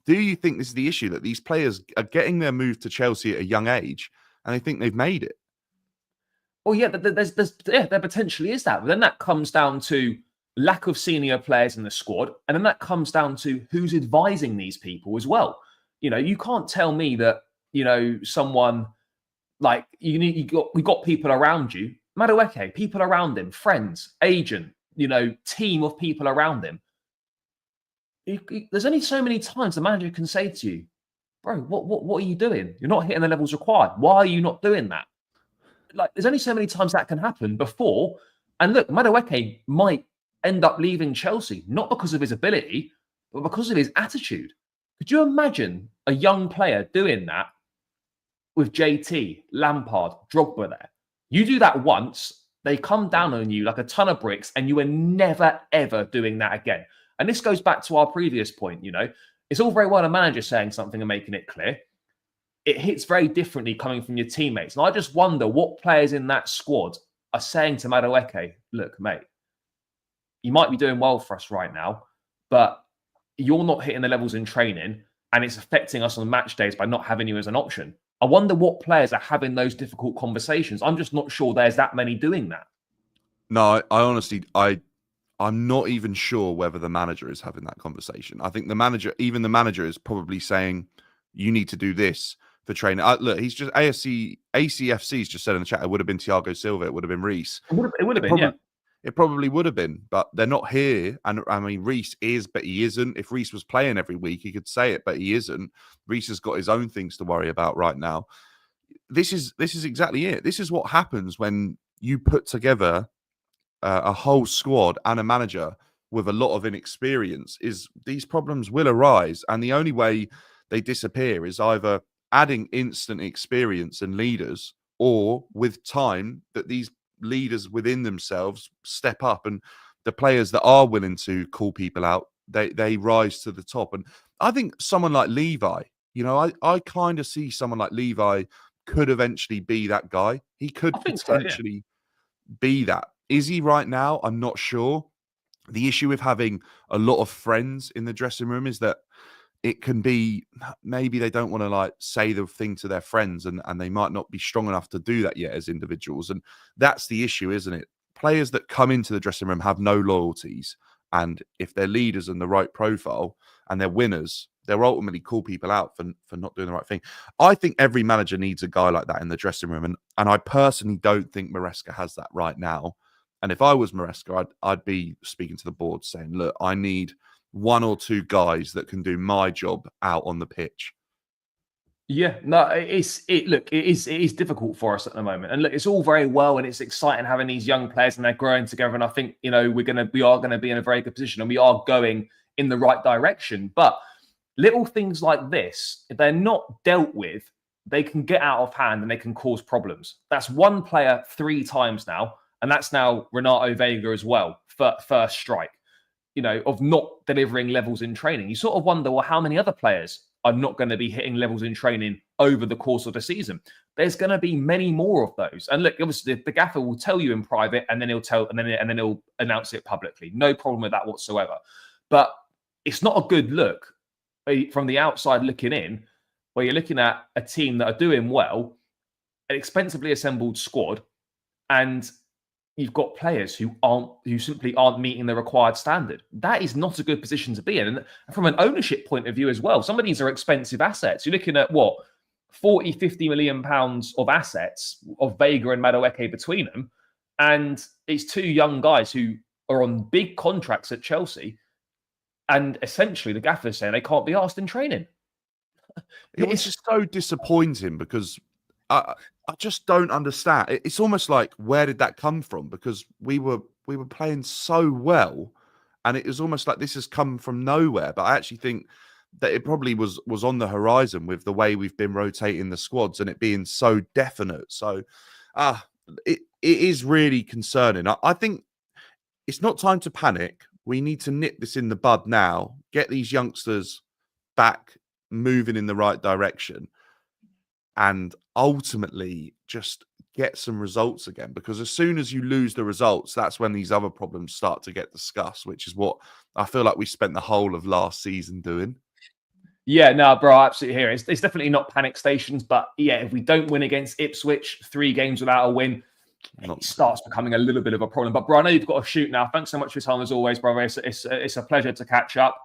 Do you think this is the issue, that these players are getting their move to Chelsea at a young age and they think they've made it? Well, yeah, there potentially is that. But then that comes down to lack of senior players in the squad. And then that comes down to who's advising these people as well. You can't tell me that, someone like we got people around you, Madueke, people around him, friends, agent, team of people around him. There's only so many times the manager can say to you, bro, what are you doing? You're not hitting the levels required. Why are you not doing that? There's only so many times that can happen before. And look, Madueke might end up leaving Chelsea, not because of his ability, but because of his attitude. Could you imagine a young player doing that with JT, Lampard, Drogba there? You do that once, they come down on you like a ton of bricks, and you are never, ever doing that again. And this goes back to our previous point, It's all very well a manager saying something and making it clear. It hits very differently coming from your teammates. And I just wonder what players in that squad are saying to Madueke, look, mate, you might be doing well for us right now, but you're not hitting the levels in training and it's affecting us on match days by not having you as an option. I wonder what players are having those difficult conversations. I'm just not sure there's that many doing that. No, I honestly, I'm not even sure whether the manager is having that conversation. I think even the manager is probably saying, you need to do this for training. Look, he's just ACFC's just said in the chat, it would have been Thiago Silva, it would have been Reece. It would have been, yeah. It probably would have been, but they're not here. And I mean, Reece is, but he isn't. If Reece was playing every week, he could say it, but he isn't. Reece has got his own things to worry about right now. This is exactly it. This is what happens when you put together a whole squad and a manager with a lot of inexperience. Is these problems will arise, and the only way they disappear is either adding instant experience and leaders, or with time that these leaders within themselves step up, and the players that are willing to call people out, they rise to the top. And I think someone like Levi, I kind of see someone like Levi could eventually be that guy. He could potentially be that. Is he right now? I'm not sure. The issue with having a lot of friends in the dressing room is that it can be, maybe they don't want to say the thing to their friends, and they might not be strong enough to do that yet as individuals. And that's the issue, isn't it? Players that come into the dressing room have no loyalties. And if they're leaders and the right profile and they're winners, they'll ultimately call people out for not doing the right thing. I think every manager needs a guy like that in the dressing room. And I personally don't think Maresca has that right now. And if I was Maresca, I'd be speaking to the board saying, look, I need one or two guys that can do my job out on the pitch. Yeah, no, it is difficult for us at the moment. And look, it's all very well and it's exciting having these young players and they're growing together. And I think, we are going to be in a very good position and we are going in the right direction. But little things like this, if they're not dealt with, they can get out of hand and they can cause problems. That's one player 3 times now. And that's now Renato Vega as well, first strike, of not delivering levels in training. You sort of wonder, well, how many other players are not going to be hitting levels in training over the course of the season? There's going to be many more of those. And look, obviously the gaffer will tell you in private and then he'll announce it publicly. No problem with that whatsoever. But it's not a good look from the outside looking in, where you're looking at a team that are doing well, an expensively assembled squad, and you've got players who simply aren't meeting the required standard. That is not a good position to be in. And from an ownership point of view as well, some of these are expensive assets. You're looking at 40, 50 million pounds of assets of Vega and Madueke between them. And it's 2 young guys who are on big contracts at Chelsea. And essentially the gaffer's saying they can't be asked in training. It's just so disappointing because I just don't understand. It's almost like, where did that come from? Because we were playing so well, and it was almost like this has come from nowhere. But I actually think that it probably was on the horizon with the way we've been rotating the squads and it being so definite. So it is really concerning. I think it's not time to panic. We need to nip this in the bud now, get these youngsters back moving in the right direction, and ultimately just get some results again. Because as soon as you lose the results, that's when these other problems start to get discussed, which is what I feel like we spent the whole of last season doing. Yeah, no, bro, I absolutely hear it. It's definitely not panic stations, but yeah, if we don't win against Ipswich, 3 games without a win, it starts becoming a little bit of a problem. But bro, I know you've got to shoot now. Thanks so much for your time as always, brother. It's a pleasure to catch up.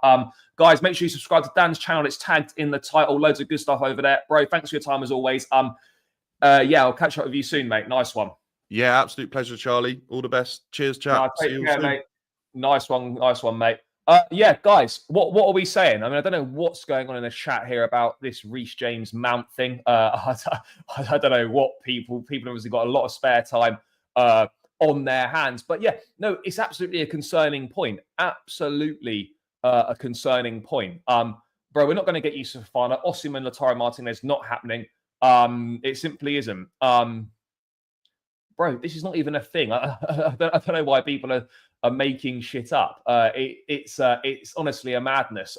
Guys, make sure you subscribe to Dan's channel. It's tagged in the title. Loads of good stuff over there, bro. Thanks for your time as always. Yeah, I'll catch up with you soon, mate. Nice one. Yeah, absolute pleasure, Charlie. All the best. Cheers, chat. See you soon, mate. Nice one, mate. Yeah, guys, what are we saying? I mean, I don't know what's going on in the chat here about this Reece James Mount thing. I don't know what people obviously got a lot of spare time on their hands. But yeah, no, it's absolutely a concerning point. Absolutely a concerning point. Bro, we're not going to get you Fofana. Osimhen, Lautaro Martinez, not happening. It simply isn't. Bro, this is not even a thing. I don't know why people are making shit up. It's honestly a madness.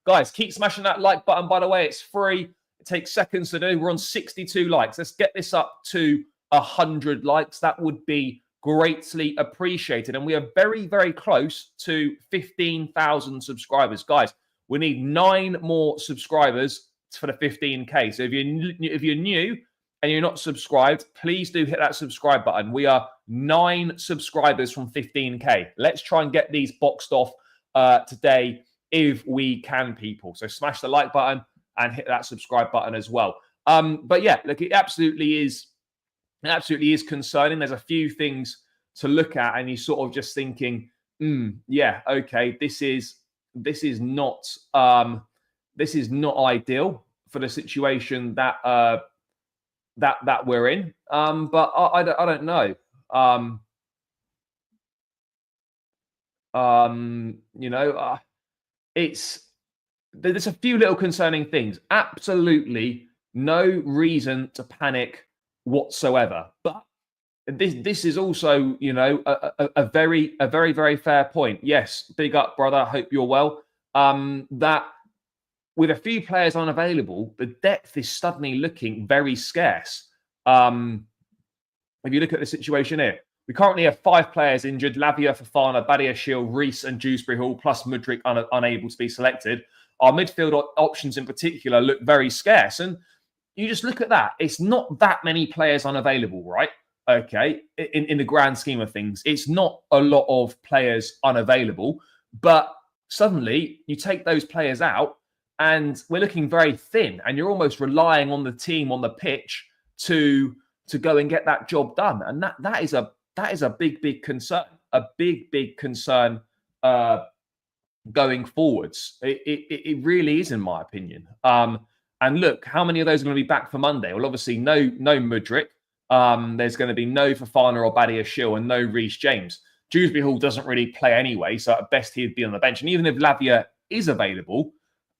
Guys, keep smashing that like button. By the way, it's free. It takes seconds to do. We're on 62 likes. Let's get this up to 100 likes. That would be greatly appreciated. And we are very, very close to 15,000 subscribers. Guys, we need 9 more subscribers for the 15K. So if you're new and you're not subscribed, please do hit that subscribe button. We are 9 subscribers from 15K. Let's try and get these boxed off today if we can, people. So smash the like button and hit that subscribe button as well. But yeah, look, it absolutely is concerning. There's a few things to look at, and you're sort of just thinking, yeah, okay, this is not ideal for the situation that that we're in. But I don't know. There's a few little concerning things. Absolutely no reason to panic whatsoever. But this is also, a very fair point. Yes, big up, brother. Hope you're well. That with a few players unavailable, the depth is suddenly looking very scarce. If you look at the situation here, we currently have 5 players injured: Lavia, Fofana, Badiashile, Reece, and Dewsbury Hall, plus Mudryk unable to be selected. Our midfield options in particular look very scarce. And you just look at that. It's not that many players unavailable, right? Okay, in the grand scheme of things, it's not a lot of players unavailable. But suddenly you take those players out and we're looking very thin, and you're almost relying on the team on the pitch to go and get that job done. And that is a big concern, a big concern going forwards. It really is, in my opinion. And look, how many of those are going to be back for Monday? Well, obviously no Mudryk. There's going to be no Fofana or Badiashile and no Reece James. Dewsbury Hall doesn't really play anyway, so at best he'd be on the bench. And even if Lavia is available,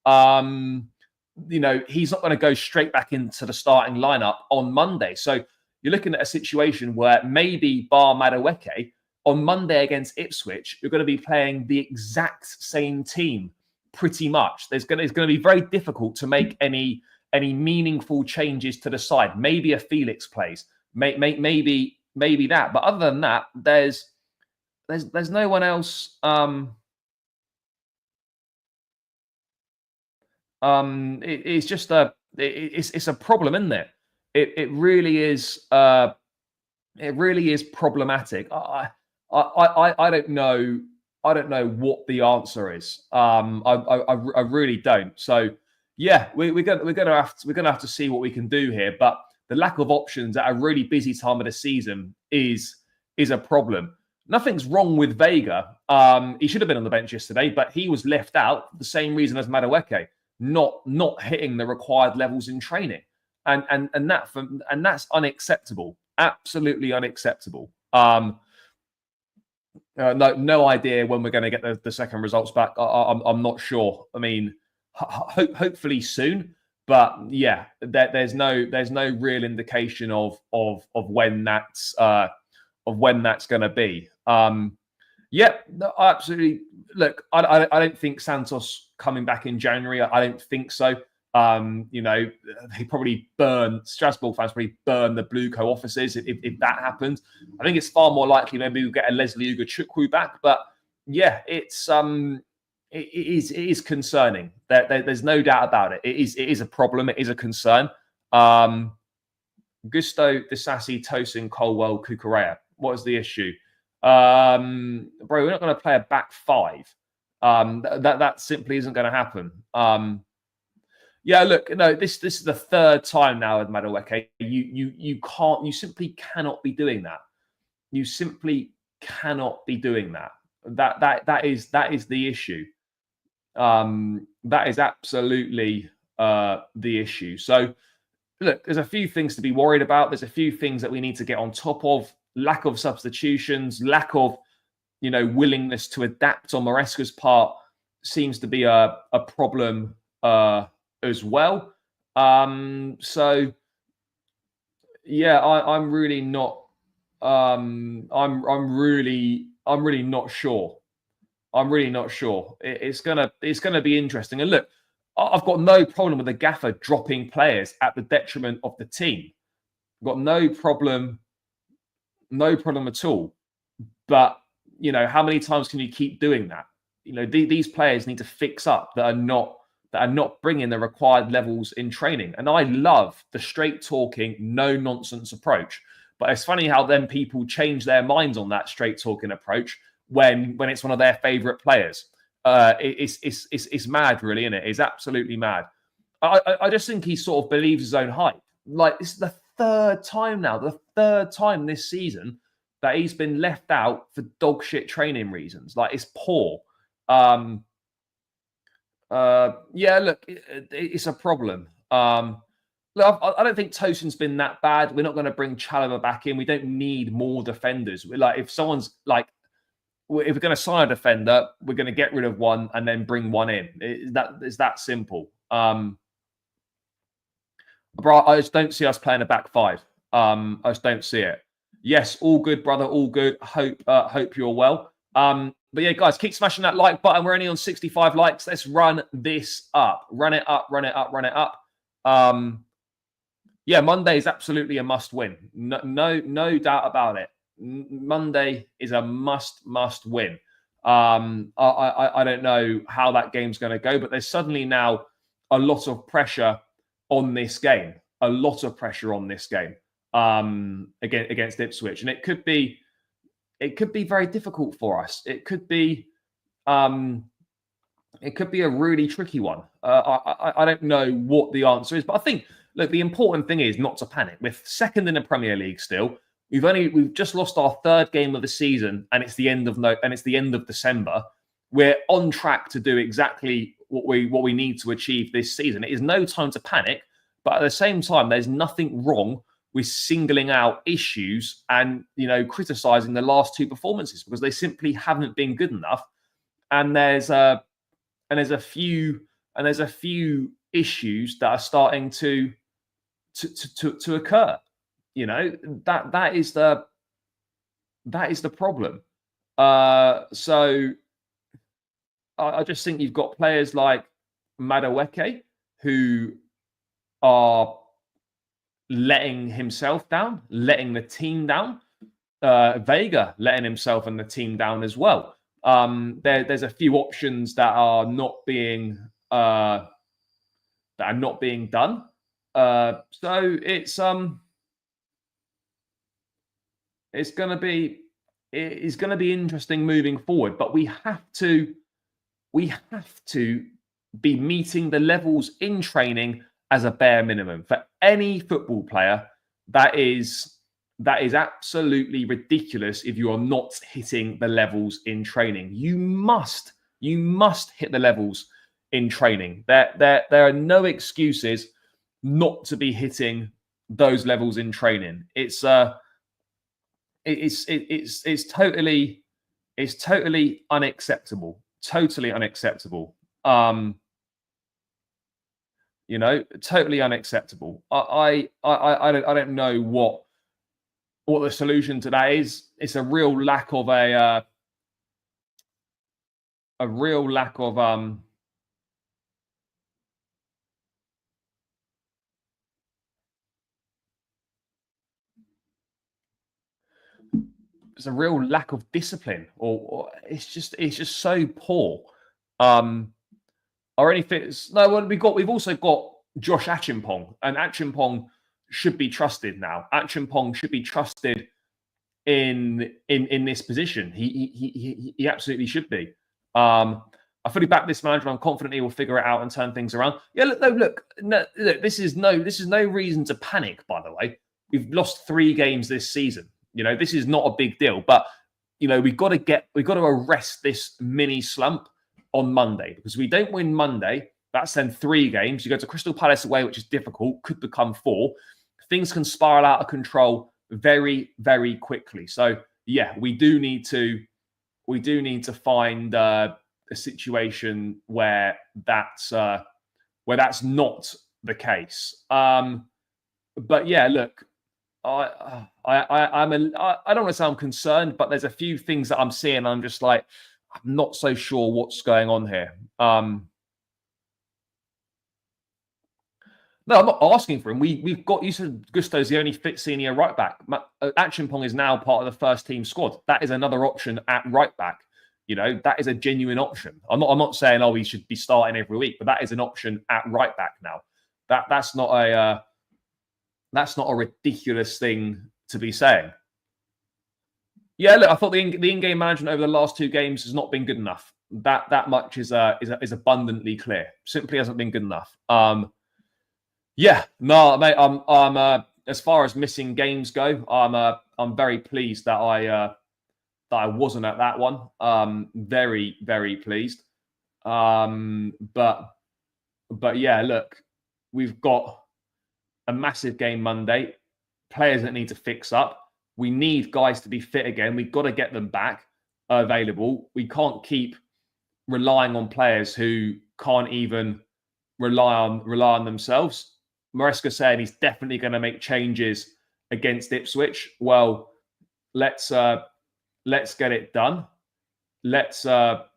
he's not going to go straight back into the starting lineup on Monday. So you're looking at a situation where maybe bar Madueke, on Monday against Ipswich, you're going to be playing the exact same team pretty much. It's going to be very difficult to make any meaningful changes to the side. Maybe a Felix plays, maybe that. But other than that, there's no one else. It's just it's a problem, isn't it? It really is. It really is problematic. I don't know. I don't know what the answer is. I really don't. So yeah, we're gonna have to see what we can do here. But the lack of options at a really busy time of the season is a problem. Nothing's wrong with Vega. He should have been on the bench yesterday, but he was left out for the same reason as Madueke, not hitting the required levels in training, and that's unacceptable. Absolutely unacceptable. No idea when we're going to get the second results back. I'm not sure. I mean, hopefully soon, but yeah, there's no real indication of when that's going to be. Yeah, no, absolutely. Look, I don't think Santos coming back in January. I don't think so. They probably Strasbourg fans probably burn the Blueco offices if that happens. I think it's far more likely maybe we'll get a Leslie Ugochukwu back. But yeah, it is concerning. There's no doubt about it. It is a problem. It is a concern. Gusto, Disasi, Tosin, Colwell, Kukurea. What is the issue? Bro, we're not going to play a back 5. That simply isn't going to happen. Yeah, look, no, this is the 3rd time now with Madueke. You simply cannot be doing that. You simply cannot be doing that. That is the issue. That is absolutely the issue. So look, there's a few things to be worried about. There's a few things that we need to get on top of. Lack of substitutions, lack of willingness to adapt on Maresca's part seems to be a problem as well. So yeah, I'm really not. I'm really not sure. I'm really not sure. It's gonna be interesting. And look, I've got no problem with the gaffer dropping players at the detriment of the team. I've got no problem at all. But, you know, how many times can you keep doing that? You know, these players need to fix up that are not bringing the required levels in training. And I love the straight talking, no nonsense approach. But it's funny how then people change their minds on that straight talking approach when it's one of their favorite players. It's mad, really, isn't it? It's absolutely mad. I just think he sort of believes his own hype. Like, this is the third time this season that he's been left out for dog shit training reasons. Like, it's poor. Yeah, look, it's a problem. Look, I don't think Tosin's been that bad. We're not going to bring Chalobah back in. We don't need more defenders. Like, if someone's like, if we're going to sign a defender, we're going to get rid of one and then bring one in. It's that simple. Bro, I just don't see us playing a back five. I just don't see it. Yes, all good, brother, all good. Hope you're well. But yeah, guys, keep smashing that like button. We're only on 65 likes. Let's run this up. Run it up. Yeah, Monday is absolutely a must win. No doubt about it. Monday is a must win. I don't know how that game's going to go, but there's suddenly now a lot of pressure on this game. Against Ipswich, and it could be very difficult for us. It could be a really tricky one. I don't know what the answer is, but I think, look, the important thing is not to panic. We're second in the Premier League still. We've just lost our third game of the season, and it's the end of December. We're on track to do exactly what we need to achieve this season. It is no time to panic, but at the same time, there's nothing wrong with singling out issues and, you know, criticizing the last two performances because they simply haven't been good enough. And there's a few issues that are starting to occur. You know, that is the problem. So I just think you've got players like Madueke who are letting himself down, letting the team down. Vega letting himself and the team down as well. There's a few options that are not being done. So it's going to be interesting moving forward. But we have to be meeting the levels in training as a bare minimum for any football player. That is absolutely ridiculous if you are not hitting the levels in training. You must hit the levels in training. There are no excuses not to be hitting those levels in training. It's totally unacceptable. Totally unacceptable. You know, totally unacceptable. I don't know what the solution to that is. It's a real lack of it's a real lack of discipline, or it's just so poor. Or anything? No, well, we've also got Josh Achimpong, and Achimpong should be trusted now. Achimpong should be trusted in this position. He absolutely should be. I fully back this manager. I'm confident he will figure it out and turn things around. Yeah, look. This is no reason to panic. By the way, we've lost 3 games this season. You know, this is not a big deal. But you know, we've got to arrest this mini slump on Monday, because we don't win Monday, that's then 3 games. You go to Crystal Palace away, which is difficult, could become 4. Things can spiral out of control very, very quickly. So yeah, we do need to find a situation where that's not the case. But yeah, look, I don't want to say I'm concerned, but there's a few things that I'm seeing. I'm just like, I'm not so sure what's going on here. No, I'm not asking for him. We've got, you said Gusto's the only fit senior right back. Achimpong is now part of the first team squad. That is another option at right back. That is a genuine option. I'm not saying, he should be starting every week, but that is an option at right back now. That's not a ridiculous thing to be saying. Yeah, look, I thought the in-game management over the last 2 games has not been good enough. That much is abundantly clear. Simply hasn't been good enough. Yeah, no, mate. I'm as far as missing games go, I'm very pleased that I wasn't at that one. Very, very pleased. But yeah, look, we've got a massive game Monday. Players that need to fix up. We need guys to be fit again. We've got to get them back available. We can't keep relying on players who can't even rely on themselves. Maresca saying he's definitely going to make changes against Ipswich. Well, let's get it done. Let's get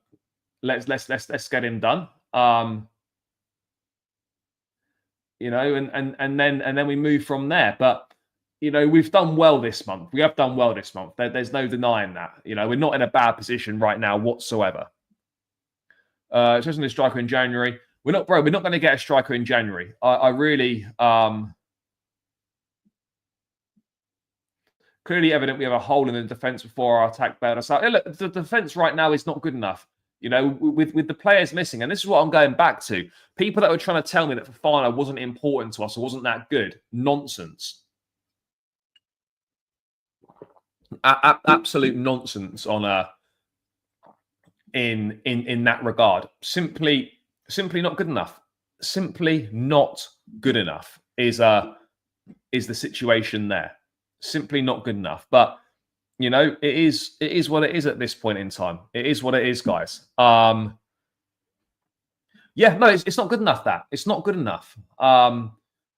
him done. And then we move from there. But we've done well this month. We have done well this month. There's no denying that. We're not in a bad position right now whatsoever. Especially a striker in January. We're not going to get a striker in January. I really clearly evident we have a hole in the defence before our attack bailed us out. Look, the defence right now is not good enough. With the players missing, and this is what I'm going back to. People that were trying to tell me that Fofana wasn't important to us or wasn't that good. Nonsense. Absolute nonsense on in that regard. Simply not good enough. Simply not good enough is the situation there. Simply not good enough. But it is what it is at this point in time. It is what it is, guys. Yeah, no, it's not good enough. It's not good enough.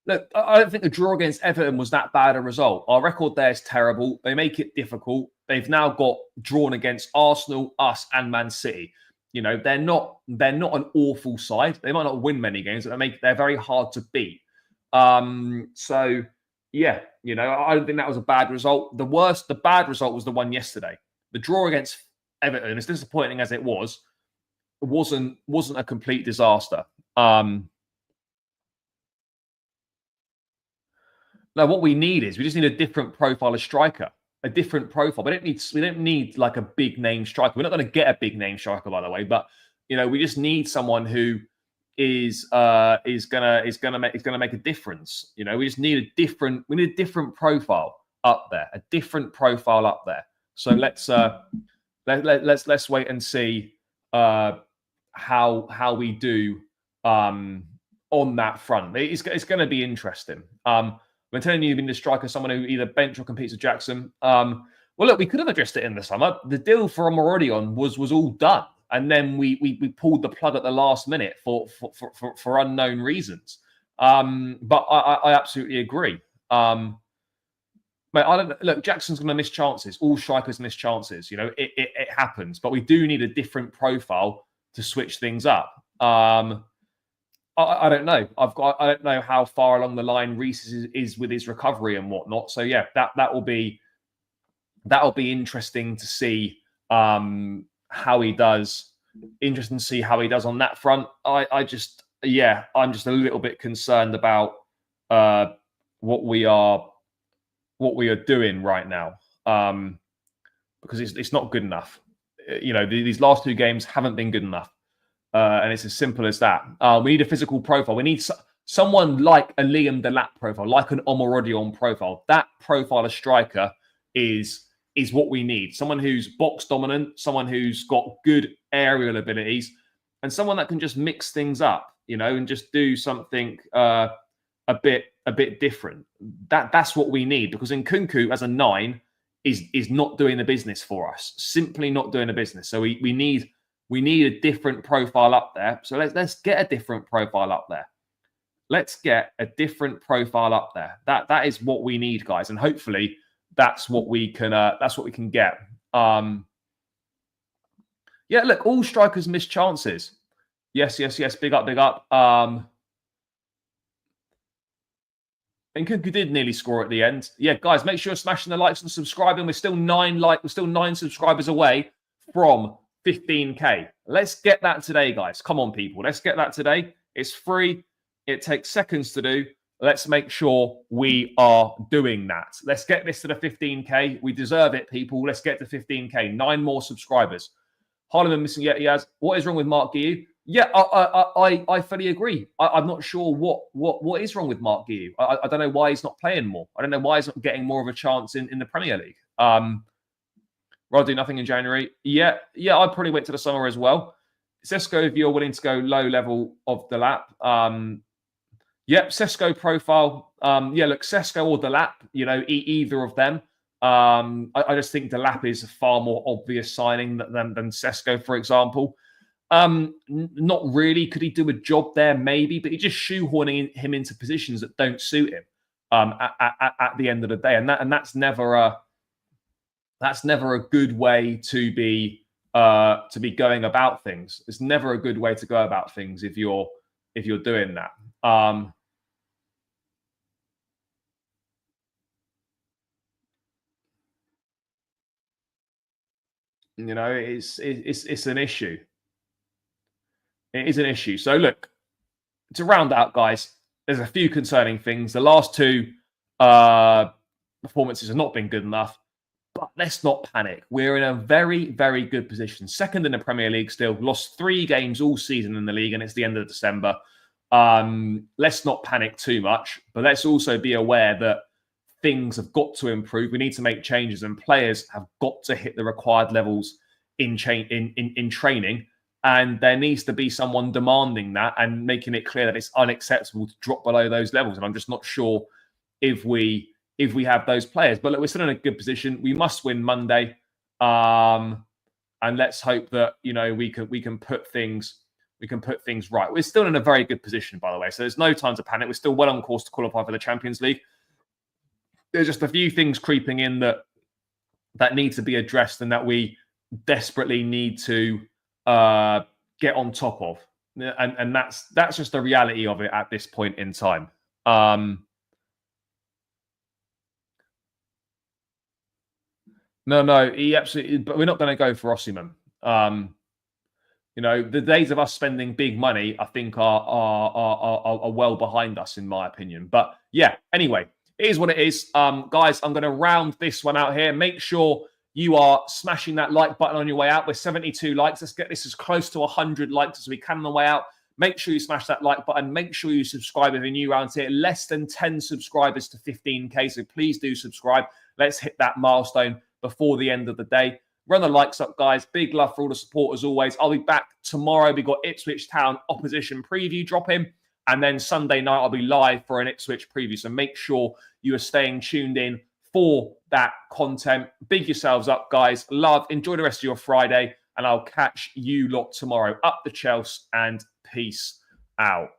Look, I don't think the draw against Everton was that bad a result. Our record there is terrible. They make it difficult. They've now got drawn against Arsenal, us, and Man City. They're not an awful side. They might not win many games, but they're very hard to beat. So yeah, I don't think that was a bad result. The bad result was the one yesterday. The draw against Everton, as disappointing as it wasn't a complete disaster. Now, what we need is we just need a different profile of striker, a different profile. We don't need like a big name striker. We're not going to get a big name striker, by the way. But we just need someone who is gonna make a difference. We just need a different profile up there, a different profile up there. So let's wait and see how we do on that front. It's going to be interesting. I'm telling you, being the striker, someone who either bench or competes with Jackson. Well, look, we could have addressed it in the summer. The deal for Omorodion was all done, and then we pulled the plug at the last minute for unknown reasons. But I absolutely agree. Mate, look, Jackson's going to miss chances. All strikers miss chances. It happens. But we do need a different profile to switch things up. I don't know. I don't know how far along the line Reece is with his recovery and whatnot. So yeah, that will be interesting to see how he does. Interesting to see how he does on that front. I'm just a little bit concerned about what we are doing right now because it's not good enough. These last 2 games haven't been good enough. And it's as simple as that. We need a physical profile. We need someone like a Liam Delap profile, like an Omorodion profile. That profile of striker is what we need. Someone who's box dominant, someone who's got good aerial abilities, and someone that can just mix things up, and just do something a bit different. That's what we need, because Nkunku as a 9 is not doing the business for us. Simply not doing the business. So we need a different profile up there. So let's get a different profile up there. Let's get a different profile up there. That is what we need, guys, and hopefully that's what we can get. Yeah, look, all strikers miss chances. Yes. Big up. And Kunku did nearly score at the end. Yeah, guys, make sure you're smashing the likes and subscribing. We're still 9 subscribers away from 15K. Let's get that today, guys. Come on, people. Let's get that today. It's free. It takes seconds to do. Let's make sure we are doing that. Let's get this to the 15K. We deserve it, people. Let's get to 15K. 9 more subscribers. Harleman missing yet. He has. What is wrong with Mark Guiu? Yeah, I fully agree. I'm not sure what is wrong with Mark Guiu. I don't know why he's not playing more. I don't know why he's not getting more of a chance in the Premier League. Rod do nothing in January. Yeah, I probably went to the summer as well. Sesko, if you're willing to go low level of the lap. Yep, Sesko profile. Yeah, look, Sesko or the lap, either of them. I just think the lap is a far more obvious signing than Sesko, for example. Not really. Could he do a job there? Maybe, but you're just shoehorning him into positions that don't suit him at the end of the day, and that's never a good way to be going about things. It's never a good way to go about things if you're doing that. It's an issue. It is an issue. So look, to round out, guys, there's a few concerning things. The last 2 performances have not been good enough, but let's not panic. We're in a very, very good position. Second in the Premier League still. Lost 3 games all season in the league, and it's the end of December. Let's not panic too much, but let's also be aware that things have got to improve. We need to make changes, and players have got to hit the required levels in training. And there needs to be someone demanding that and making it clear that it's unacceptable to drop below those levels. And I'm just not sure if we have those players. But look, we're still in a good position. We must win Monday, and let's hope that we can put things right. We're still in a very good position, by the way. So there's no time to panic. We're still well on course to qualify for the Champions League. There's just a few things creeping in that need to be addressed and that we desperately need to get on top of, and that's just the reality of it at this point in time. No, he absolutely. But we're not going to go for Osimhen. The days of us spending big money, I think, are well behind us, in my opinion. But yeah, anyway, it is what it is, guys. I'm going to round this one out here. Make sure you are smashing that like button on your way out. We're 72 likes. Let's get this as close to 100 likes as we can on the way out. Make sure you smash that like button. Make sure you subscribe if you're new around here. Less than 10 subscribers to 15K, so please do subscribe. Let's hit that milestone before the end of the day. Run the likes up, guys. Big love for all the support as always. I'll be back tomorrow. We've got Ipswich Town opposition preview dropping. And then Sunday night, I'll be live for an Ipswich preview. So make sure you are staying tuned in for that content. Big yourselves up, guys. Love. Enjoy the rest of your Friday. And I'll catch you lot tomorrow. Up the Chelsea and peace out.